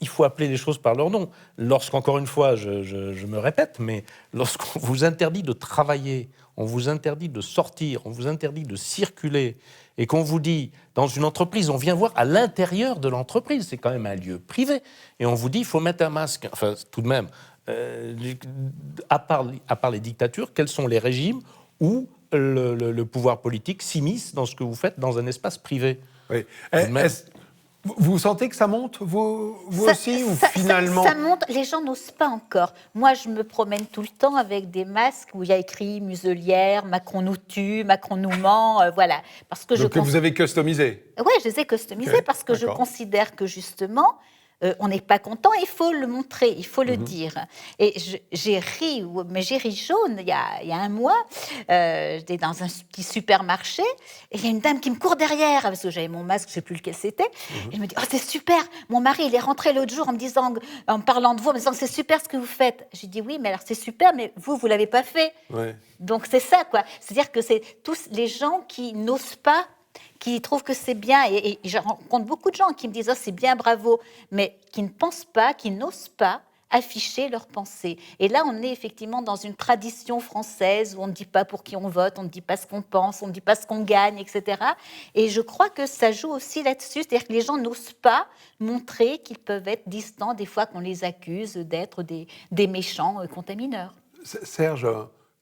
Il faut appeler les choses par leur nom. Lorsqu'encore une fois, je me répète, mais lorsqu'on vous interdit de travailler, on vous interdit de sortir, on vous interdit de circuler, et qu'on vous dit, dans une entreprise, on vient voir à l'intérieur de l'entreprise, c'est quand même un lieu privé, et on vous dit, il faut mettre un masque. Enfin, tout de même, à part les dictatures, quels sont les régimes où le pouvoir politique s'immisce dans ce que vous faites dans un espace privé? Oui. Vous sentez que ça monte, vous aussi, ou finalement... Ça monte, les gens n'osent pas encore. Moi, je me promène tout le temps avec des masques où il y a écrit muselière, Macron nous tue, Macron nous ment, voilà. Parce que Donc que vous avez customisé? Oui, je les ai customisés parce que je considère que justement, on n'est pas content, il faut le montrer, il faut le dire. Et j'ai ri, mais j'ai ri jaune il y a un mois. J'étais dans un petit supermarché et il y a une dame qui me court derrière parce que j'avais mon masque, je ne sais plus lequel c'était. Et je me dis, oh c'est super, mon mari il est rentré l'autre jour en me parlant de vous, en me disant c'est super ce que vous faites. J'ai dit oui, mais alors c'est super, mais vous ne l'avez pas fait. Ouais. Donc c'est ça quoi. C'est-à-dire que c'est tous les gens qui n'osent pas, qui trouvent que c'est bien, et je rencontre beaucoup de gens qui me disent oh, c'est bien, bravo, mais qui ne pensent pas, qui n'osent pas afficher leurs pensées. Et là, on est effectivement dans une tradition française où on ne dit pas pour qui on vote, on ne dit pas ce qu'on pense, on ne dit pas ce qu'on gagne, etc. Et je crois que ça joue aussi là-dessus, c'est-à-dire que les gens n'osent pas montrer qu'ils peuvent être distants des fois qu'on les accuse d'être des méchants contamineurs. Serge,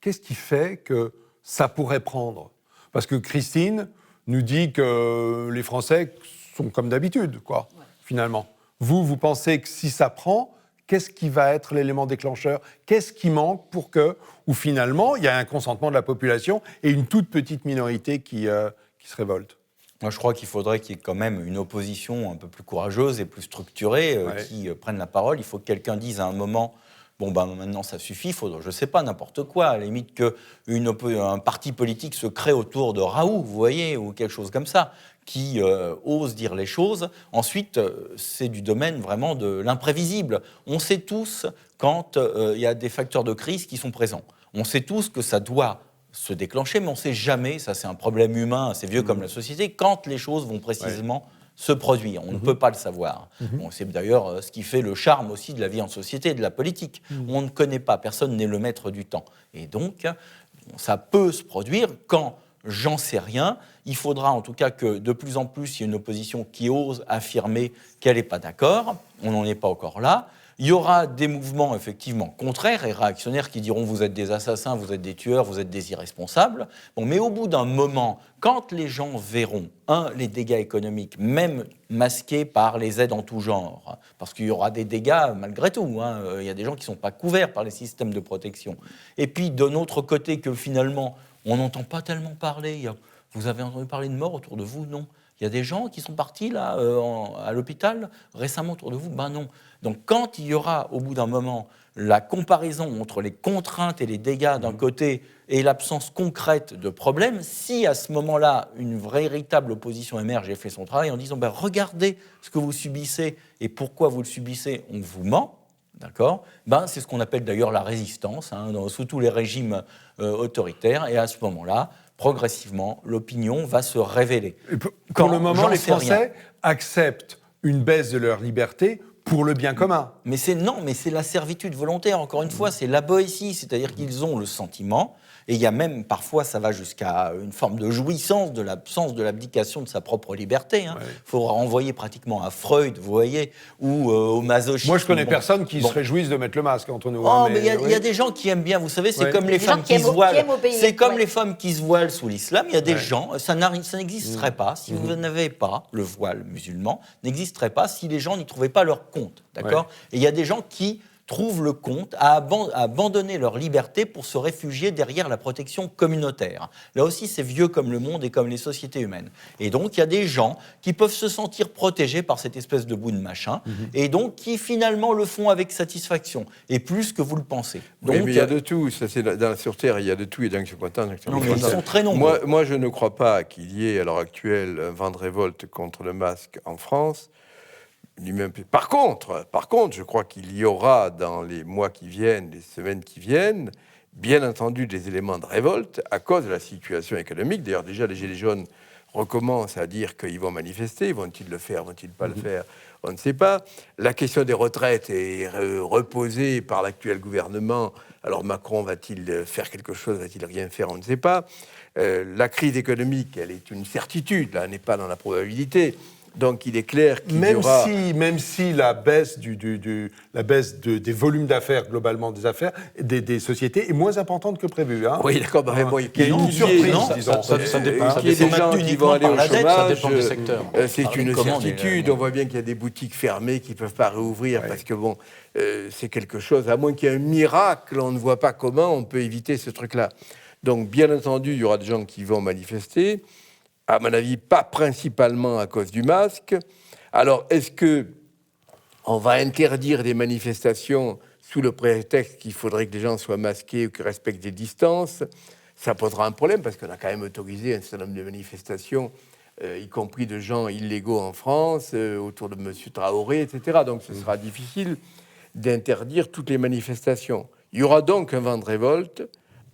qu'est-ce qui fait que ça pourrait prendre? Parce que Christine nous dit que les Français sont comme d'habitude, quoi, finalement. Vous pensez que si ça prend, qu'est-ce qui va être l'élément déclencheur? Qu'est-ce qui manque pour que, ou finalement, il y a un consentement de la population et une toute petite minorité qui se révolte? Moi, je crois qu'il faudrait qu'il y ait quand même une opposition un peu plus courageuse et plus structurée qui prenne la parole. Il faut que quelqu'un dise à un moment... Bon, maintenant, ça suffit. Il faut, je ne sais pas, n'importe quoi. À la limite qu'un parti politique se crée autour de Raoult, vous voyez, ou quelque chose comme ça, qui ose dire les choses. Ensuite, c'est du domaine vraiment de l'imprévisible. On sait tous quand il y a des facteurs de crise qui sont présents. On sait tous que ça doit se déclencher, mais on ne sait jamais, ça c'est un problème humain, c'est vieux comme la société, quand les choses vont précisément... se produire. On ne peut pas le savoir. Bon, c'est d'ailleurs ce qui fait le charme aussi de la vie en société, de la politique. On ne connaît pas, personne n'est le maître du temps. Et donc, ça peut se produire quand, j'en sais rien, il faudra en tout cas que de plus en plus, il y ait une opposition qui ose affirmer qu'elle n'est pas d'accord. On n'en est pas encore là. Il y aura des mouvements effectivement contraires et réactionnaires qui diront vous êtes des assassins, vous êtes des tueurs, vous êtes des irresponsables. Bon, mais au bout d'un moment, quand les gens verront, les dégâts économiques, même masqués par les aides en tout genre, parce qu'il y aura des dégâts malgré tout, il y a des gens qui ne sont pas couverts par les systèmes de protection. Et puis d'un autre côté que finalement, on n'entend pas tellement parler. Vous avez entendu parler de mort autour de vous? Non. Il y a des gens qui sont partis là, à l'hôpital récemment autour de vous? Ben non. Donc quand il y aura au bout d'un moment la comparaison entre les contraintes et les dégâts d'un côté et l'absence concrète de problèmes, si à ce moment-là une véritable opposition émerge et fait son travail en disant regardez ce que vous subissez et pourquoi vous le subissez, on vous ment, d'accord ? C'est ce qu'on appelle d'ailleurs la résistance, sous tous les régimes autoritaires. Et à ce moment-là, progressivement, l'opinion va se révéler. Pour le moment, les Français acceptent une baisse de leur liberté pour le bien commun. Mais c'est la servitude volontaire, encore une fois, c'est la boétie, c'est-à-dire qu'ils ont le sentiment, et il y a même, parfois, ça va jusqu'à une forme de jouissance de l'absence de l'abdication de sa propre liberté. Il faut renvoyer pratiquement à Freud, vous voyez, ou au masochisme. Moi, je connais personne qui se réjouisse de mettre le masque entre nous. Mais il y a des gens qui aiment bien, vous savez, c'est comme les femmes qui se voilent. C'est comme les femmes qui se voilent sous l'islam. Il y a des gens, ça n'existerait pas, si vous n'avez pas le voile musulman, n'existerait pas si les gens n'y trouvaient pas leur compte, d'accord ? Et il y a des gens qui trouvent le compte à abandonner leur liberté pour se réfugier derrière la protection communautaire. Là aussi, c'est vieux comme le monde et comme les sociétés humaines. Et donc, il y a des gens qui peuvent se sentir protégés par cette espèce de bout de machin, et donc qui finalement le font avec satisfaction, et plus que vous le pensez. Donc, mais il y a de tout. Ça, sur Terre, il y a de tout. Il y a des gens qui sont contents. Ils sont très nombreux. Moi, je ne crois pas qu'il y ait, à l'heure actuelle, un vent de révolte contre le masque en France. Par contre, je crois qu'il y aura dans les mois qui viennent, les semaines qui viennent, bien entendu des éléments de révolte à cause de la situation économique. D'ailleurs, déjà, les Gilets jaunes recommencent à dire qu'ils vont manifester. Vont-ils le faire, vont-ils pas le faire ? On ne sait pas. La question des retraites est reposée par l'actuel gouvernement. Alors Macron va-t-il faire quelque chose, va-t-il rien faire ? On ne sait pas. La crise économique, elle est une certitude, là, elle n'est pas dans la probabilité. Donc il est clair qu'il y aura... Même si la baisse, des volumes d'affaires, globalement des affaires, des sociétés, est moins importante que prévu. Oui, d'accord. Il y a une surprise, disons. Ça dépend. Qu'il y ait des gens qui vont aller au chômage, ça dépend des secteurs. C'est une certitude. On voit bien qu'il y a des boutiques fermées qui ne peuvent pas réouvrir parce que, c'est quelque chose, à moins qu'il y ait un miracle, on ne voit pas comment on peut éviter ce truc-là. Donc, bien entendu, il y aura des gens qui vont manifester. À mon avis, pas principalement à cause du masque. Alors, est-ce qu'on va interdire des manifestations sous le prétexte qu'il faudrait que les gens soient masqués ou qu'ils respectent des distances ? Ça posera un problème, parce qu'on a quand même autorisé un certain nombre de manifestations, y compris de gens illégaux en France, autour de M. Traoré, etc. Donc, ce sera difficile d'interdire toutes les manifestations. Il y aura donc un vent de révolte.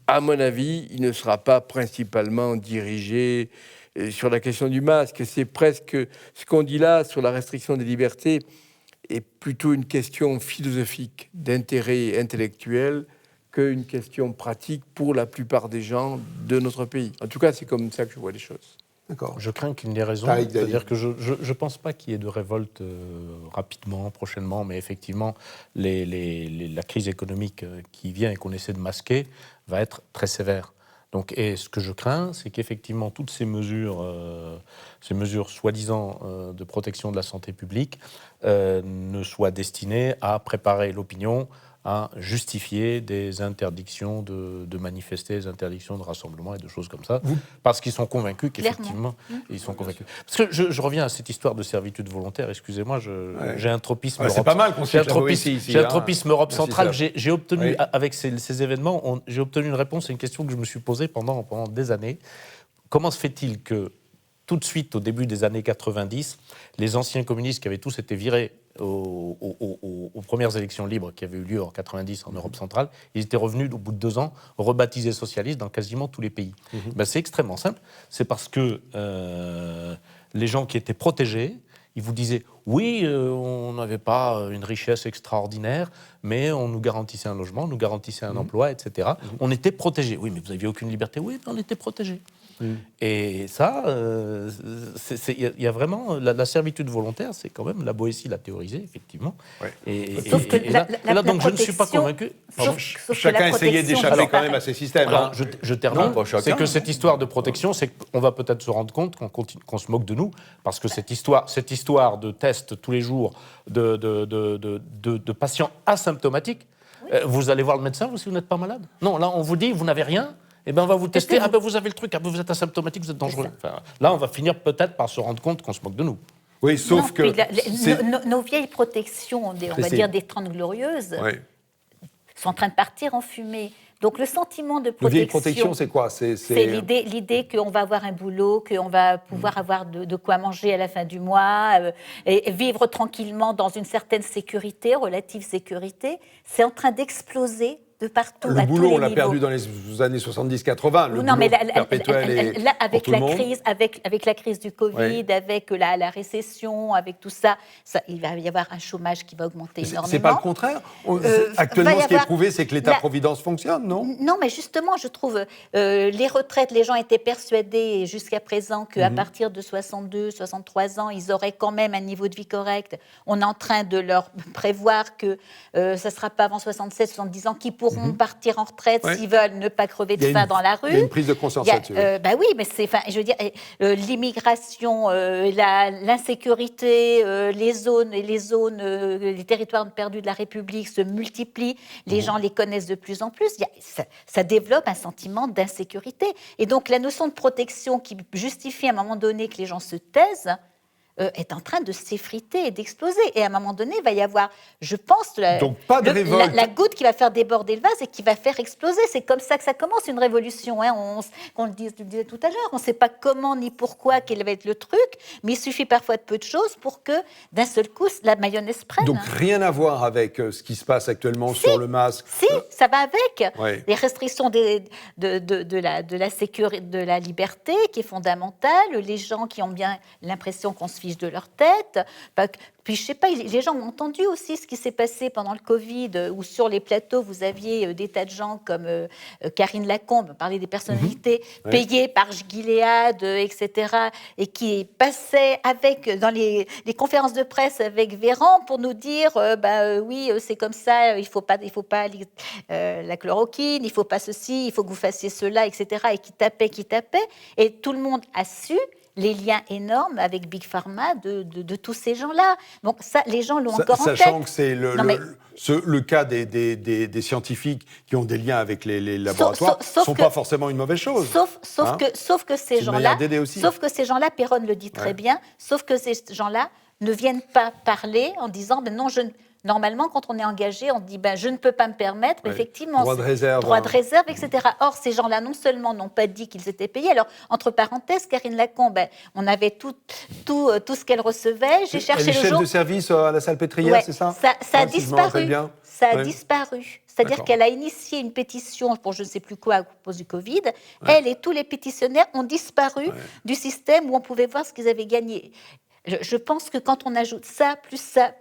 À mon avis, il ne sera pas principalement dirigé sur la question du masque. C'est presque ce qu'on dit là sur la restriction des libertés est plutôt une question philosophique d'intérêt intellectuel qu'une question pratique pour la plupart des gens de notre pays. En tout cas, c'est comme ça que je vois les choses. D'accord. Je crains qu'il n'ait raison. C'est-à-dire que je ne pense pas qu'il y ait de révolte rapidement, prochainement, mais effectivement, la crise économique qui vient et qu'on essaie de masquer va être très sévère. Donc, et ce que je crains, c'est qu'effectivement, toutes ces mesures soi-disant de protection de la santé publique ne soient destinées à préparer l'opinion à justifier des interdictions de manifester, des interdictions de rassemblement et de choses comme ça, parce qu'ils sont convaincus qu'effectivement, ils sont convaincus. Parce que je reviens à cette histoire de servitude volontaire, excusez-moi, j'ai un tropisme c'est pas mal qu'on cite la Boétie ici. J'ai un tropisme Europe centrale. J'ai obtenu, avec ces événements, j'ai obtenu une réponse à une question que je me suis posée pendant des années. Comment se fait-il que, tout de suite, au début des années 90, les anciens communistes qui avaient tous été virés aux premières élections libres qui avaient eu lieu en 90 en Europe centrale, ils étaient revenus au bout de 2 ans, rebaptisés socialistes dans quasiment tous les pays. C'est extrêmement simple. C'est parce que les gens qui étaient protégés, ils vous disaient oui, on n'avait pas une richesse extraordinaire, mais on nous garantissait un logement, on nous garantissait un emploi, etc. On était protégés. Oui, mais vous n'aviez aucune liberté. Oui, mais on était protégés. Et ça, il y a vraiment la servitude volontaire, c'est quand même la Boétie l'a théorisé, effectivement. Sauf que là, donc, je ne suis pas convaincu. Chacun essayait d'échapper quand même à ces systèmes. Alors, je termine. C'est que cette histoire de protection, c'est qu'on va peut-être se rendre compte qu'on se moque de nous, parce que cette histoire de tests tous les jours de patients asymptomatiques, vous allez voir le médecin si vous n'êtes pas malade. Non, là, on vous dit, vous n'avez rien. Eh ben on va vous tester. Vous avez le truc. Vous êtes asymptomatique, vous êtes dangereux. Enfin, là, on va finir peut-être par se rendre compte qu'on se moque de nous. Oui, sauf que nos vieilles protections, on va dire des 30 glorieuses, sont en train de partir en fumée. Donc le sentiment de Le vieille protection, protection, c'est quoi? c'est l'idée qu'on va avoir un boulot, qu'on va pouvoir avoir de quoi manger à la fin du mois, et vivre tranquillement dans une certaine sécurité, relative sécurité. C'est en train d'exploser de partout, Le à boulot, tous les on l'a niveaux. perdu dans les années 70-80. Le Non, mais boulot perpétuel est là, avec pour tout la le monde. crise, avec la crise du Covid, avec la récession, avec tout ça, il va y avoir un chômage qui va augmenter énormément. C'est pas le contraire. Actuellement, ce qui est prouvé, c'est que l'État-providence fonctionne, non? Non, mais justement, je trouve, les retraites, les gens étaient persuadés jusqu'à présent qu'à partir de 62, 63 ans, ils auraient quand même un niveau de vie correct. On est en train de leur prévoir que ça ne sera pas avant 67, 70 ans qu'ils pourront partir en retraite s'ils veulent ne pas crever de faim dans la rue. Il y a une prise de conscience là-dessus. Bah oui, mais je veux dire, l'immigration, l'insécurité, les territoires perdus de la République se multiplient. Les gens les connaissent de plus en plus. Ça développe un sentiment d'insécurité. Et donc la notion de protection qui justifie à un moment donné que les gens se taisent est en train de s'effriter et d'exploser. Et à un moment donné, il va y avoir, je pense, Donc, pas de révolte. la goutte qui va faire déborder le vase et qui va faire exploser. C'est comme ça que ça commence, une révolution. Hein. On le disait tout à l'heure, on ne sait pas comment ni pourquoi, quel va être le truc, mais il suffit parfois de peu de choses pour que, d'un seul coup, la mayonnaise prenne. Donc, rien à voir avec ce qui se passe actuellement sur le masque. Si, ça va avec. Ouais. Les restrictions de la sécurité, de la liberté, qui est fondamentale. Les gens qui ont bien l'impression qu'on se fiche de leur tête. Puis, je sais pas, les gens ont entendu aussi ce qui s'est passé pendant le Covid, où sur les plateaux, vous aviez des tas de gens comme Karine Lacombe, parlait des personnalités payées par Gilead, etc., et qui passaient dans les conférences de presse avec Véran pour nous dire oui, c'est comme ça, il faut pas la chloroquine, il faut pas ceci, il faut que vous fassiez cela, etc., et qui tapaient, et tout le monde a su les liens énormes avec Big Pharma de tous ces gens-là. Donc ça, les gens l'ont encore en tête. Sachant que c'est le cas des scientifiques qui ont des liens avec les laboratoires, ne sont pas forcément une mauvaise chose. Sauf que ces gens-là, Perron le dit très bien, sauf que ces gens-là ne viennent pas parler en disant non, normalement, quand on est engagé, on dit je ne peux pas me permettre, mais effectivement, droit de réserve, etc. Or, ces gens-là, non seulement n'ont pas dit qu'ils étaient payés, alors, entre parenthèses, Karine Lacombe, on avait tout ce qu'elle recevait. J'ai cherché le jour. Elle est chef de service à la Salpêtrière, c'est ça? Ça a disparu. Ça a disparu. C'est-à-dire D'accord. qu'elle a initié une pétition pour je ne sais plus quoi à cause du Covid. Elle et tous les pétitionnaires ont disparu du système où on pouvait voir ce qu'ils avaient gagné. Je pense que quand on ajoute ça, plus ça,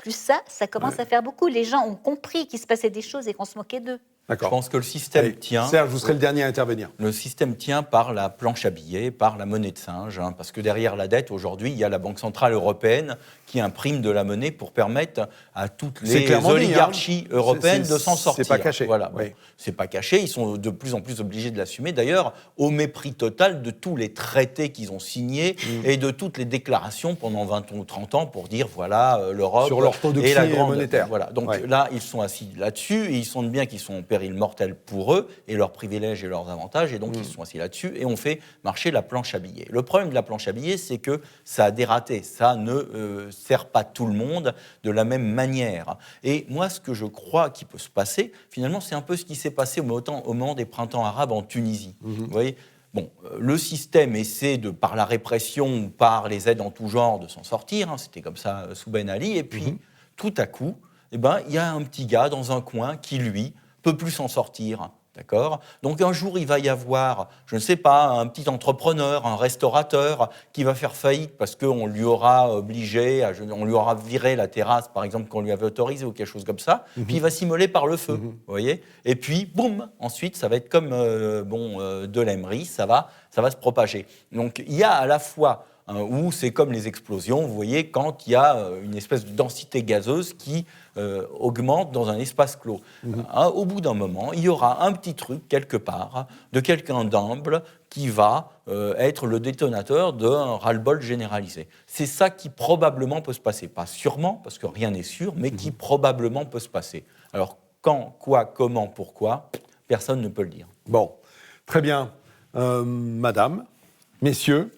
ça commence à faire beaucoup. Les gens ont compris qu'il se passait des choses et qu'on se moquait d'eux. Je pense que le système tient. Serge, vous serez le dernier à intervenir. Le système tient par la planche à billets, par la monnaie de singe, parce que derrière la dette, aujourd'hui, il y a la Banque Centrale Européenne qui imprime de la monnaie pour permettre à toutes les oligarchies européennes de s'en sortir. C'est pas caché. Voilà. Bon, c'est pas caché, ils sont de plus en plus obligés de l'assumer, d'ailleurs, au mépris total de tous les traités qu'ils ont signés et de toutes les déclarations pendant 20 ou 30 ans pour dire, voilà, l'Europe sur l'orthodoxie et la grande monétaire. Voilà. Donc là, ils sont assis là-dessus et ils sentent bien qu'ils sont en péril mortel pour eux et leurs privilèges et leurs avantages, et donc ils sont assis là-dessus et on fait marcher la planche à billets. Le problème de la planche à billets, c'est que ça a dératé, ça ne sert pas tout le monde de la même manière. Et moi, ce que je crois qui peut se passer, finalement, c'est un peu ce qui s'est passé au moment des printemps arabes en Tunisie. Vous voyez ? Bon, le système essaie par la répression ou par les aides en tout genre de s'en sortir, c'était comme ça sous Ben Ali, et puis tout à coup, il y a un petit gars dans un coin qui, lui, peut plus s'en sortir. D'accord ? Donc un jour, il va y avoir, je ne sais pas, un petit entrepreneur, un restaurateur qui va faire faillite parce qu'on lui aura obligé, on lui aura viré la terrasse, par exemple, qu'on lui avait autorisé ou quelque chose comme ça, puis il va s'immoler par le feu, vous voyez ? Et puis, boum, ensuite, ça va être comme de l'aimerie, ça va se propager. Donc il y a à la fois où c'est comme les explosions, vous voyez, quand il y a une espèce de densité gazeuse qui augmente dans un espace clos. Au bout d'un moment, il y aura un petit truc, quelque part, de quelqu'un d'humble qui va être le détonateur d'un ras-le-bol généralisé. C'est ça qui probablement peut se passer. Pas sûrement, parce que rien n'est sûr, mais qui probablement peut se passer. Alors, quand, quoi, comment, pourquoi, personne ne peut le dire. Bon, très bien. Madame, messieurs,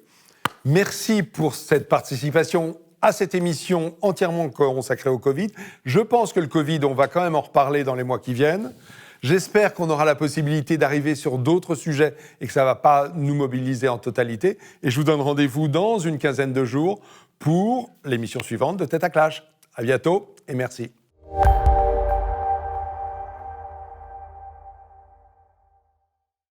merci pour cette participation à cette émission entièrement consacrée au Covid. Je pense que le Covid, on va quand même en reparler dans les mois qui viennent. J'espère qu'on aura la possibilité d'arriver sur d'autres sujets et que ça ne va pas nous mobiliser en totalité. Et je vous donne rendez-vous dans une quinzaine de jours pour l'émission suivante de Tête à Clash. À bientôt et merci.